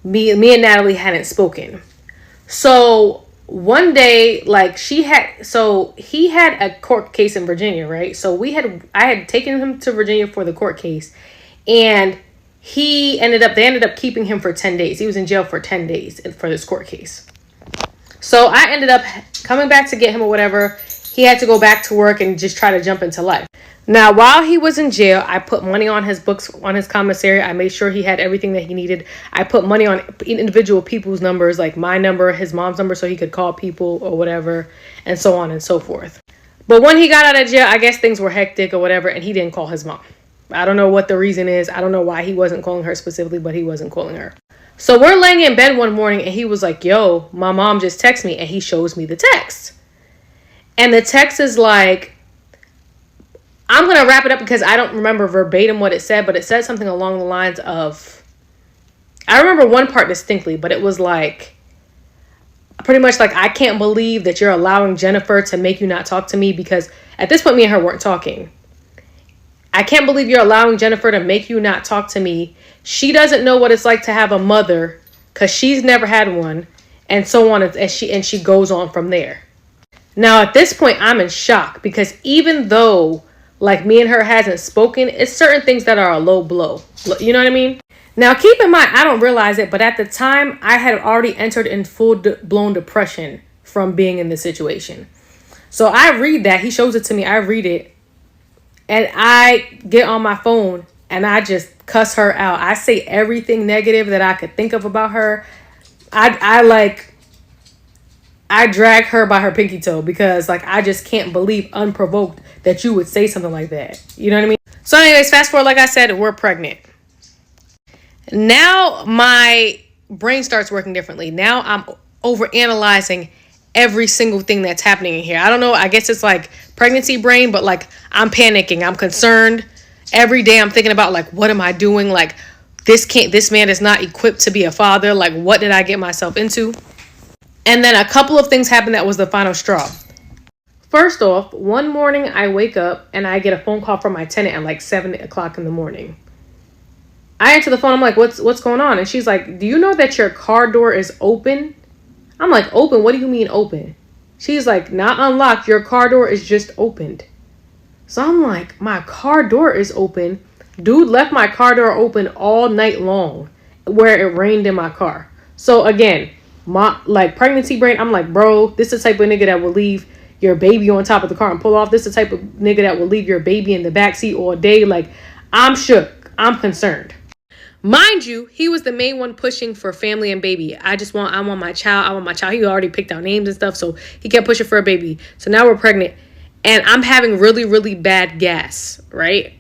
me and Natalie hadn't spoken. So one day, like, he had a court case in Virginia, right? So I had taken him to Virginia for the court case, and they ended up keeping him for 10 days. He was in jail for 10 days for this court case. So I ended up coming back to get him or whatever. He had to go back to work and just try to jump into life. Now, while he was in jail, I put money on his books, on his commissary. I made sure he had everything that he needed. I put money on individual people's numbers, like my number, his mom's number, so he could call people or whatever, and so on and so forth. But when he got out of jail, I guess things were hectic or whatever, and he didn't call his mom. I don't know what the reason is. I don't know why he wasn't calling her specifically, but he wasn't calling her. So we're laying in bed one morning and he was like, yo, my mom just texted me, and he shows me the text. And the text is like, I'm going to wrap it up because I don't remember verbatim what it said, but it said something along the lines of, I remember one part distinctly, but it was like, pretty much like, I can't believe that you're allowing Jennifer to make you not talk to me, because at this point me and her weren't talking. I can't believe you're allowing Jennifer to make you not talk to me. She doesn't know what it's like to have a mother because she's never had one, and so on. And she goes on from there. Now, at this point, I'm in shock because even though like me and her hasn't spoken, it's certain things that are a low blow. You know what I mean? Now, keep in mind, I don't realize it, but at the time I had already entered in full-blown depression from being in this situation. So I read that. He shows it to me. I read it. And I get on my phone and I just cuss her out. I say everything negative that I could think of about her. I drag her by her pinky toe because like, I just can't believe unprovoked that you would say something like that. You know what I mean? So anyways, fast forward, like I said, we're pregnant. Now my brain starts working differently. Now I'm overanalyzing every single thing that's happening in here. I don't know. I guess it's like pregnancy brain, but like I'm panicking. I'm concerned. Every day I'm thinking about like, what am I doing? Like this man is not equipped to be a father. Like, what did I get myself into? And then a couple of things happened that was the final straw. First off, one morning I wake up and I get a phone call from my tenant at like 7 o'clock in the morning. I answer the phone. I'm like, what's going on? And she's like, do you know that your car door is open? I'm like, open? What do you mean open? She's like, not unlocked. Your car door is just opened. So I'm like, my car door is open. Dude left my car door open all night long where it rained in my car. So again, my like pregnancy brain, I'm like, bro, this is the type of nigga that will leave your baby on top of the car and pull off. This is the type of nigga that will leave your baby in the backseat all day. Like, I'm shook. I'm concerned. Mind you, he was the main one pushing for family and baby. I want my child. He already picked out names and stuff, so he kept pushing for a baby. So now we're pregnant, and I'm having really, really bad gas, right?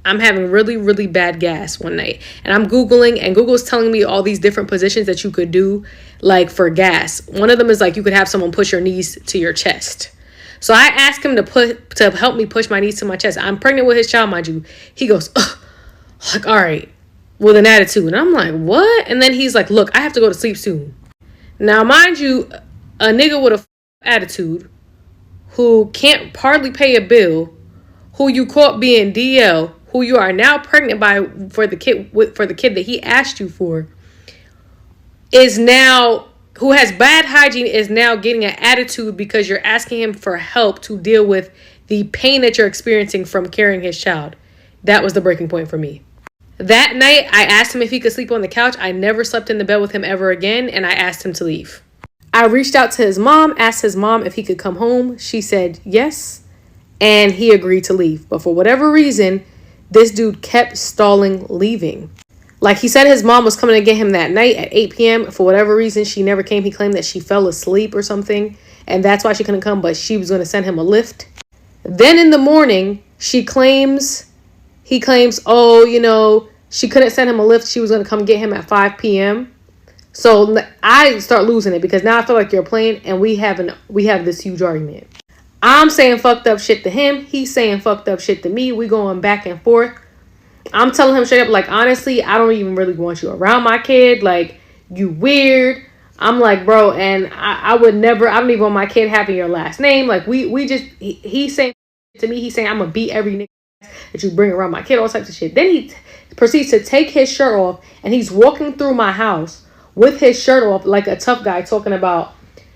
I'm having really, really bad gas one night. And I'm Googling, and Google's telling me all these different positions that you could do, like, for gas. One of them is, like, you could have someone push your knees to your chest. So I asked him to help me push my knees to my chest. I'm pregnant with his child, mind you. He goes, ugh. Like, all right, with an attitude. And I'm like, what? And then he's like, look, I have to go to sleep soon. Now, mind you, a nigga with a attitude who can't hardly pay a bill, who you caught being DL, who you are now pregnant by for the kid that he asked you for, is now, who has bad hygiene, is now getting an attitude because you're asking him for help to deal with the pain that you're experiencing from carrying his child. That was the breaking point for me. That night, I asked him if he could sleep on the couch. I never slept in the bed with him ever again, and I asked him to leave. I reached out to his mom, asked his mom if he could come home. She said yes, and he agreed to leave. But for whatever reason, this dude kept stalling leaving. Like, he said his mom was coming to get him that night at 8 p.m. For whatever reason, she never came. He claimed that she fell asleep or something, and that's why she couldn't come, but she was going to send him a lift. Then in the morning, he claims, oh, you know, she couldn't send him a lift. She was going to come get him at 5 p.m. So I start losing it because now I feel like you're playing, and we have this huge argument. I'm saying fucked up shit to him. He's saying fucked up shit to me. We going back and forth. I'm telling him straight up, like, honestly, I don't even really want you around my kid. Like, you weird. I'm like, bro, and I don't even want my kid having your last name. Like, he's saying to me, he's saying, I'm going to beat every nigga that you bring around my kid, all types of shit. Then he proceeds to take his shirt off, and he's walking through my house with his shirt off like a tough guy, talking about,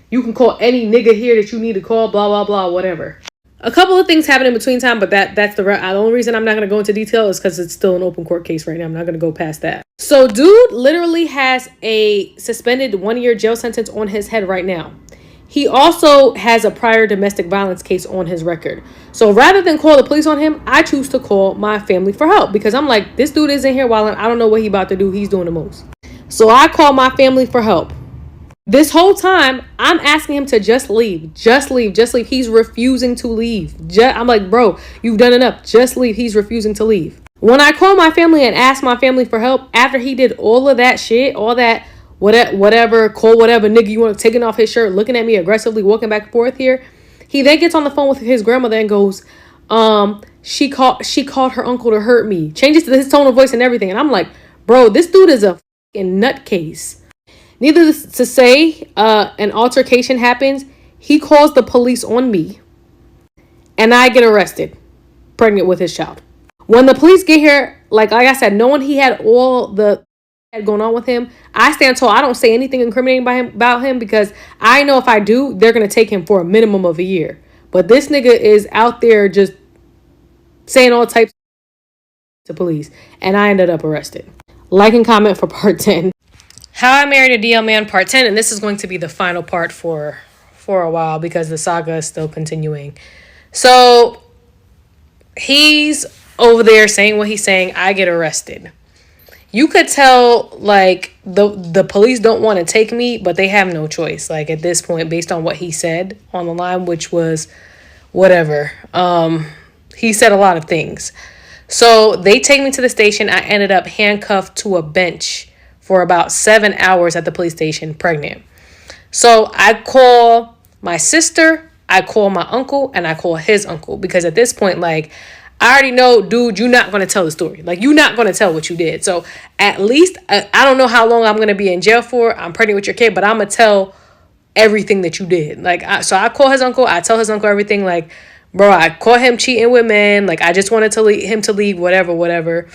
you can call any nigga here that you need to call, blah, blah, blah, whatever. A couple of things happened in between time, but that's the only reason I'm not going to go into detail is because it's still an open court case right now. I'm not going to go past that. So dude literally has a suspended 1-year jail sentence on his head right now. He also has a prior domestic violence case on his record. So rather than call the police on him, I choose to call my family for help because I'm like, this dude is in here wilding. I don't know what he about to do. He's doing the most. So I call my family for help. This whole time, I'm asking him to just leave. Just leave. Just leave. He's refusing to leave. I'm like, bro, you've done enough. Just leave. He's refusing to leave. When I call my family and ask my family for help, after he did all of that shit, all that, whatever, call whatever nigga you want, taking off his shirt, looking at me aggressively, walking back and forth here, he then gets on the phone with his grandmother and goes, she called her uncle to hurt me. Changes to his tone of voice and everything. And I'm like, bro, this dude is a fucking nutcase. Needless to say, an altercation happens. He calls the police on me, and I get arrested, pregnant with his child. When the police get here, like I said, knowing he had all the going on with him, I stand tall. I don't say anything incriminating about him because I know if I do, they're gonna take him for a minimum of a year. But this nigga is out there just saying all types to police, and I ended up arrested. Like and comment for part 10. How I Married a DL Man part 10, and this is going to be the final part for a while because the saga is still continuing. So he's over there saying what he's saying. I get arrested. You could tell, like, the police don't want to take me, but they have no choice. Like, at this point, based on what he said on the line, which was whatever. He said a lot of things. So they take me to the station. I ended up handcuffed to a bench for about 7 hours at the police station, pregnant. So I call my sister, I call my uncle, and I call his uncle. Because at this point, like, I already know, dude, you're not going to tell the story. Like, you're not going to tell what you did. So at least, I don't know how long I'm going to be in jail for. I'm pregnant with your kid, but I'm going to tell everything that you did. Like, so I call his uncle. I tell his uncle everything. Like, bro, I caught him cheating with men. Like, I just wanted him to leave, whatever.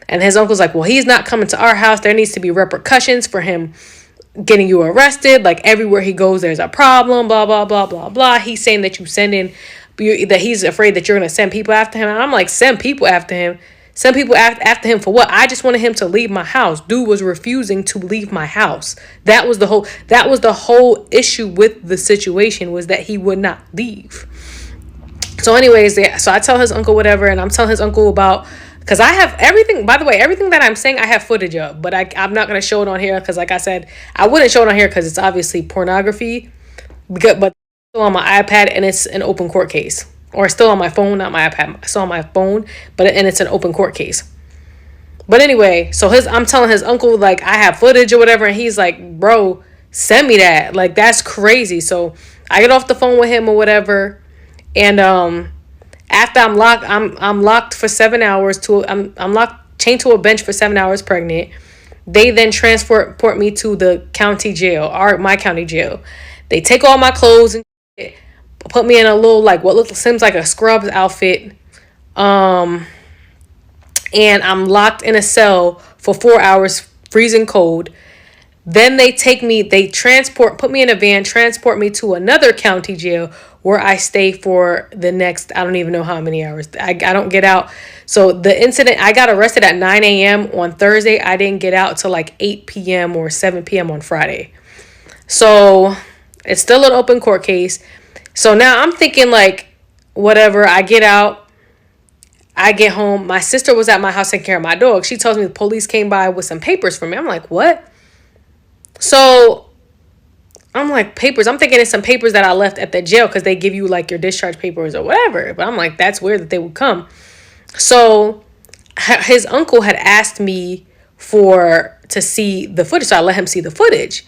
And his uncle's like, well, he's not coming to our house. There needs to be repercussions for him getting you arrested. Like, everywhere he goes, there's a problem, blah, blah, blah, blah, blah. He's saying that that he's afraid that you're going to send people after him. And I'm like, send people after him? Send people after him for what? I just wanted him to leave my house. Dude was refusing to leave my house. That was the whole issue with the situation, was that he would not leave. So anyways, yeah, so I tell his uncle whatever, and I'm telling his uncle about, because I have everything, by the way, everything that I'm saying I have footage of, but I'm not going to show it on here because, like I said, I wouldn't show it on here because it's obviously pornography, but it's still on my iPad and it's an open court case. or it's still on my phone, not my iPad, it's still on my phone, and it's an open court case. But anyway, so I'm telling his uncle, like, I have footage or whatever, and he's like, bro, send me that. Like, that's crazy. So I get off the phone with him or whatever, and after I'm locked for 7 hours I'm locked, chained to a bench for 7 hours pregnant. They then transport me to the county jail, my county jail. They take all my clothes and put me in a little, like, seems like a scrubs outfit. And I'm locked in a cell for 4 hours, freezing cold. Then they put me in a van, transport me to another county jail where I stay for the next, I don't even know how many hours. I don't get out. So the incident, I got arrested at 9 a.m. on Thursday. I didn't get out till like 8 p.m. or 7 p.m. on Friday. So it's still an open court case. So now I'm thinking, like, whatever, I get out. I get home. My sister was at my house taking care of my dog. She tells me the police came by with some papers for me. I'm like, what? So I'm like, papers. I'm thinking it's some papers that I left at the jail because they give you like your discharge papers or whatever. But I'm like, that's weird that they would come. So his uncle had asked me to see the footage. So I let him see the footage.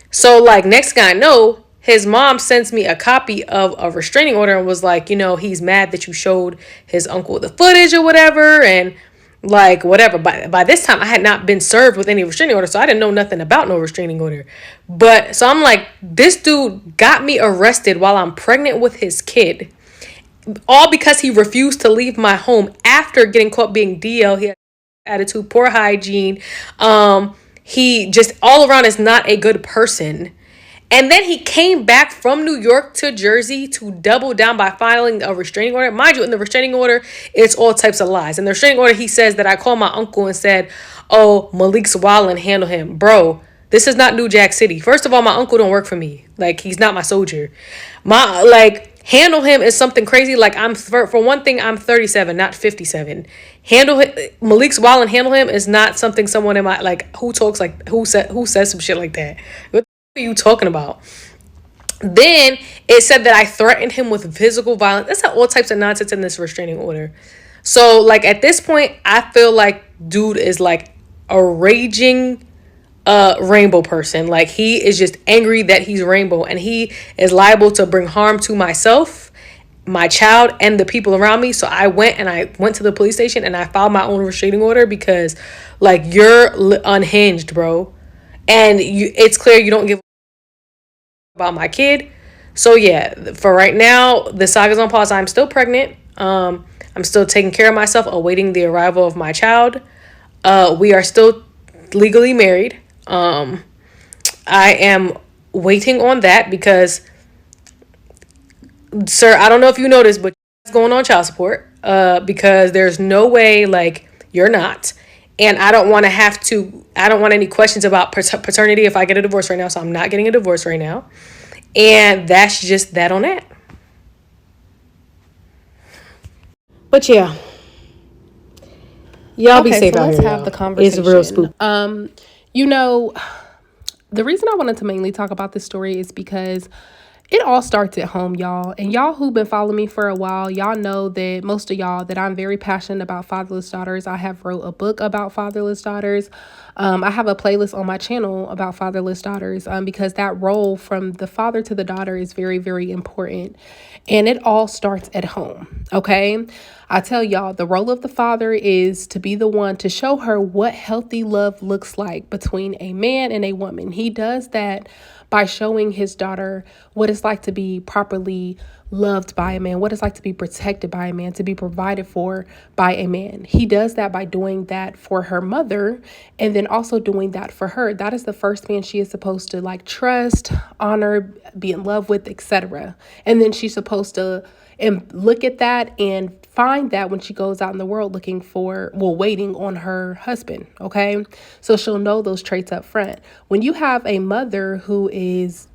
So, like, next guy I know, his mom sends me a copy of a restraining order and was like, he's mad that you showed his uncle the footage or whatever, and like whatever. By this time I had not been served with any restraining order, so I didn't know nothing about no restraining order. But so I'm like, this dude got me arrested while I'm pregnant with his kid, all because he refused to leave my home after getting caught being DL. He had attitude, poor hygiene. He just all around is not a good person. And then he came back from New York to Jersey to double down by filing a restraining order. Mind you, in the restraining order, it's all types of lies. In the restraining order, he says that I called my uncle and said, oh, Malik's wildin', handle him. Bro, this is not New Jack City. First of all, my uncle don't work for me. Like, he's not my soldier. Handle him is something crazy. Like, for one thing, I'm 37, not 57. Malik's wildin', handle him is not something someone in my, like, who says some shit like that? What are you talking about? Then it said that I threatened him with physical violence. That's all types of nonsense in this restraining order. So, like, at this point, I feel like dude is like a raging rainbow person. Like, he is just angry that he's rainbow, and he is liable to bring harm to myself, my child, and the people around me. So I went to the police station and I filed my own restraining order because, like, you're unhinged, bro. And it's clear you don't give about my kid. So yeah, for right now, the saga's on pause. I'm still pregnant. I'm still taking care of myself, awaiting the arrival of my child. We are still legally married. I am waiting on that because, sir, I don't know if you noticed, but it's going on child support. Because there's no way, like, you're not. And I don't want any questions about paternity if I get a divorce right now. So I'm not getting a divorce right now. And that's just that on that. But yeah. Y'all be safe out here. Let's have the conversation. It's real spooky. The reason I wanted to mainly talk about this story is because it all starts at home, y'all. And y'all who've been following me for a while, y'all know that most of y'all that I'm very passionate about fatherless daughters. I have wrote a book about fatherless daughters. I have a playlist on my channel about fatherless daughters because that role from the father to the daughter is very, very important. And it all starts at home, okay? I tell y'all, the role of the father is to be the one to show her what healthy love looks like between a man and a woman. He does that by showing his daughter what it's like to be properly loved by a man, what it's like to be protected by a man, to be provided for by a man. He does that by doing that for her mother and then also doing that for her. That is the first man she is supposed to, like, trust, honor, be in love with, etc. And then she's supposed to look at that and find that when she goes out in the world waiting on her husband, okay? So she'll know those traits up front. When you have a mother who is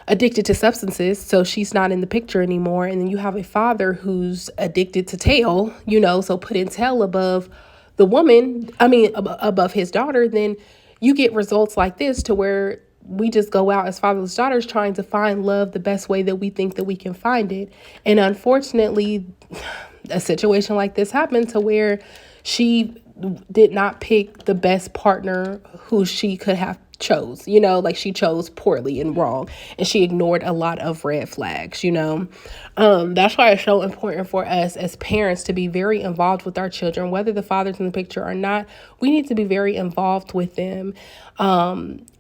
addicted to substances, so she's not in the picture anymore, and then you have a father who's addicted to tail, so putting tail above the woman, above his daughter, then you get results like this to where we just go out as fatherless daughters trying to find love the best way that we think that we can find it. And unfortunately, a situation like this happened to where she did not pick the best partner who she could have chose, like she chose poorly and wrong, and she ignored a lot of red flags. That's why it's so important for us as parents to be very involved with our children, whether the father's in the picture or not. We need to be very involved with them.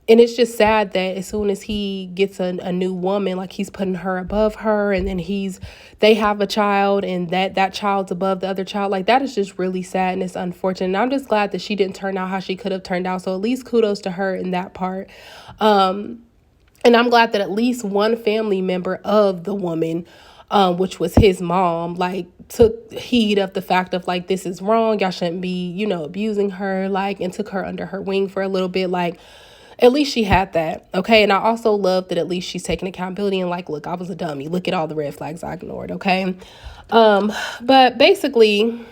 And it's just sad that as soon as he gets a new woman, like he's putting her above her, and then they have a child, and that child's above the other child. Like, that is just really sad, and it's unfortunate. And I'm just glad that she didn't turn out how she could have turned out. So at least kudos to her in that part. And I'm glad that at least one family member of the woman, which was his mom, like took heed of the fact of like, this is wrong. Y'all shouldn't be, abusing her, like, and took her under her wing for a little bit. Like, at least she had that. Okay. And I also love that at least she's taking accountability and like, look, I was a dummy. Look at all the red flags I ignored. Okay. But basically,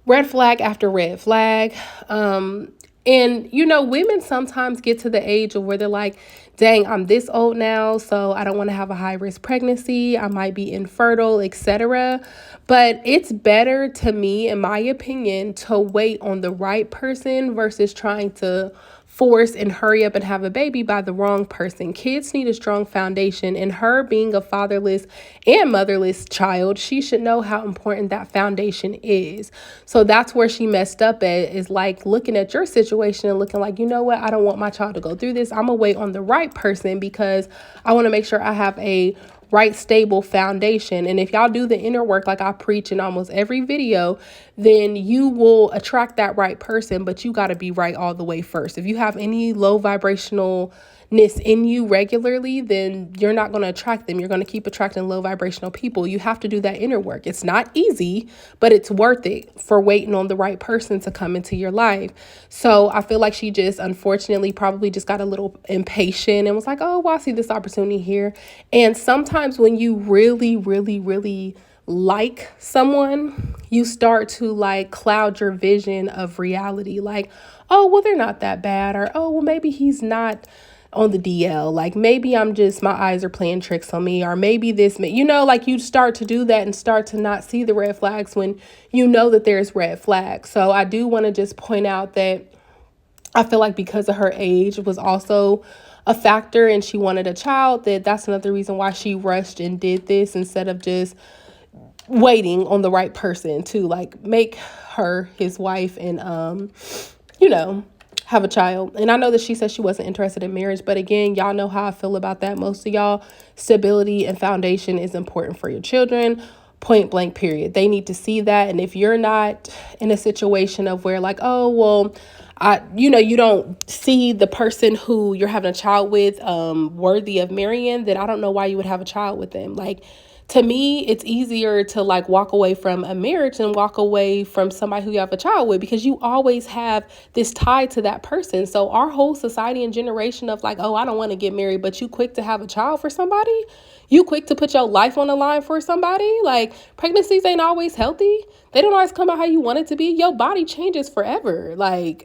red flag after red flag. And, women sometimes get to the age of where they're like, dang, I'm this old now, so I don't want to have a high risk pregnancy. I might be infertile, etc. But it's better to me, in my opinion, to wait on the right person versus trying to force and hurry up and have a baby by the wrong person. Kids need a strong foundation, and her being a fatherless and motherless child, she should know how important that foundation is. So that's where she messed up at, is like looking at your situation and looking like, you know what, I don't want my child to go through this. I'm gonna wait on the right person because I want to make sure I have a right, stable foundation. And if y'all do the inner work like I preach in almost every video, then you will attract that right person, but you got to be right all the way first. If you have any low vibrationalness in you regularly, then you're not going to attract them. You're going to keep attracting low vibrational people. You have to do that inner work. It's not easy, but it's worth it for waiting on the right person to come into your life. So I feel like she just unfortunately probably just got a little impatient and was like, oh, well, I see this opportunity here. And sometimes when you really, really, really like someone, you start to like cloud your vision of reality. Like, oh, well, they're not that bad. Or, oh, well, maybe he's not on the DL. Like, maybe my eyes are playing tricks on me. Or maybe this, like you start to do that and start to not see the red flags when you know that there's red flags. So I do want to just point out that I feel like because of her age was also a factor, and she wanted a child, that's another reason why she rushed and did this instead of just waiting on the right person to like make her his wife and have a child. And I know that she said she wasn't interested in marriage, but again, y'all know how I feel about that. Most of y'all, stability and foundation is important for your children, point blank, period. They need to see that. And if you're not in a situation of where like, oh, well, you don't see the person who you're having a child with worthy of marrying, then I don't know why you would have a child with them. Like, to me, it's easier to like walk away from a marriage and walk away from somebody who you have a child with, because you always have this tie to that person. So our whole society and generation of like, oh, I don't want to get married, but you quick to have a child for somebody, you quick to put your life on the line for somebody. Like, pregnancies ain't always healthy. They don't always come out how you want it to be. Your body changes forever. Like,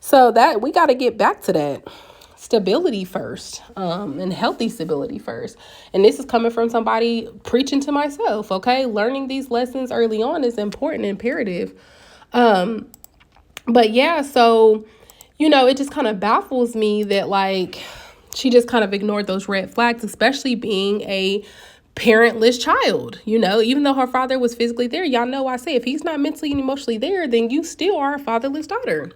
so that we got to get back to that stability first, and healthy stability first. And this is coming from somebody preaching to myself. Okay. Learning these lessons early on is important, imperative. But yeah, so, it just kind of baffles me that like, she just kind of ignored those red flags, especially being a parentless child, even though her father was physically there. Y'all know I say, if he's not mentally and emotionally there, then you still are a fatherless daughter.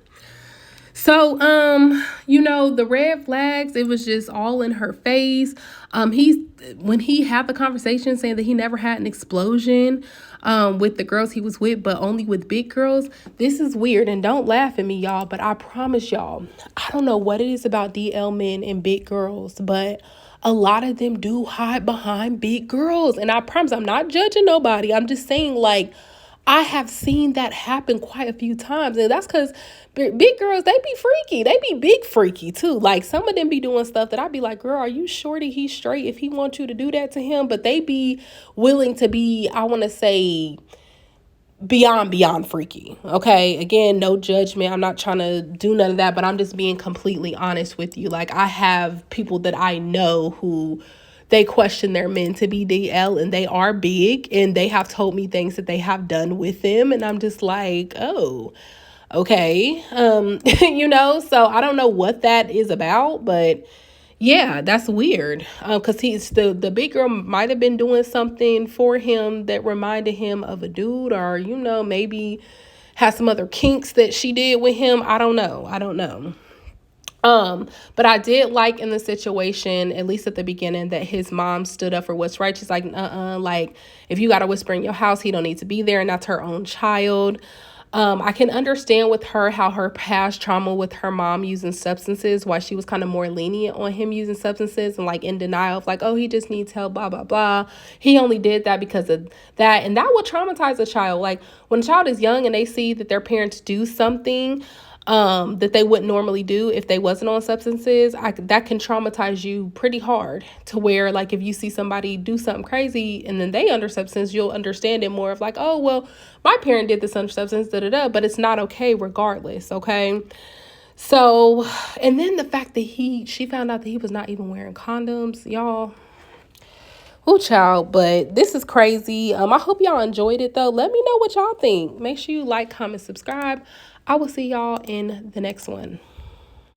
So, the red flags, it was just all in her face. When he had the conversation saying that he never had an explosion, with the girls he was with, but only with big girls. This is weird, and don't laugh at me, y'all, but I promise y'all, I don't know what it is about DL men and big girls, but a lot of them do hide behind big girls. And I promise I'm not judging nobody. I'm just saying, like, I have seen that happen quite a few times. And that's because big girls, they be freaky. They be big freaky too. Like, some of them be doing stuff that I'd be like, girl, are you sure that he's straight if he wants you to do that to him? But they be willing to be, I want to say, beyond freaky. Okay, again, no judgment, I'm not trying to do none of that, but I'm just being completely honest with you. Like, I have people that I know who they question their men to be DL, and they are big, and they have told me things that they have done with them, and I'm just like, oh, okay. So I don't know what that is about, but yeah, that's weird. Because he's the big girl might have been doing something for him that reminded him of a dude, or maybe has some other kinks that she did with him. I don't know. But I did like in the situation, at least at the beginning, that his mom stood up for what's right. She's like, like, if you gotta whisper in your house, he don't need to be there, and that's her own child. I can understand with her how her past trauma with her mom using substances, why she was kind of more lenient on him using substances and like in denial of like, oh, he just needs help, blah, blah, blah. He only did that because of that. And that will traumatize a child. Like when a child is young and they see that their parents do something that they wouldn't normally do if they wasn't on substances, that can traumatize you pretty hard, to where like if you see somebody do something crazy and then they under substance, you'll understand it more of like, oh, well, my parent did this under substance, but it's not okay regardless. Okay. So, and then the fact that she found out that he was not even wearing condoms, y'all. Oh, child, but this is crazy. I hope y'all enjoyed it though. Let me know what y'all think. Make sure you like, comment, subscribe. I will see y'all in the next one.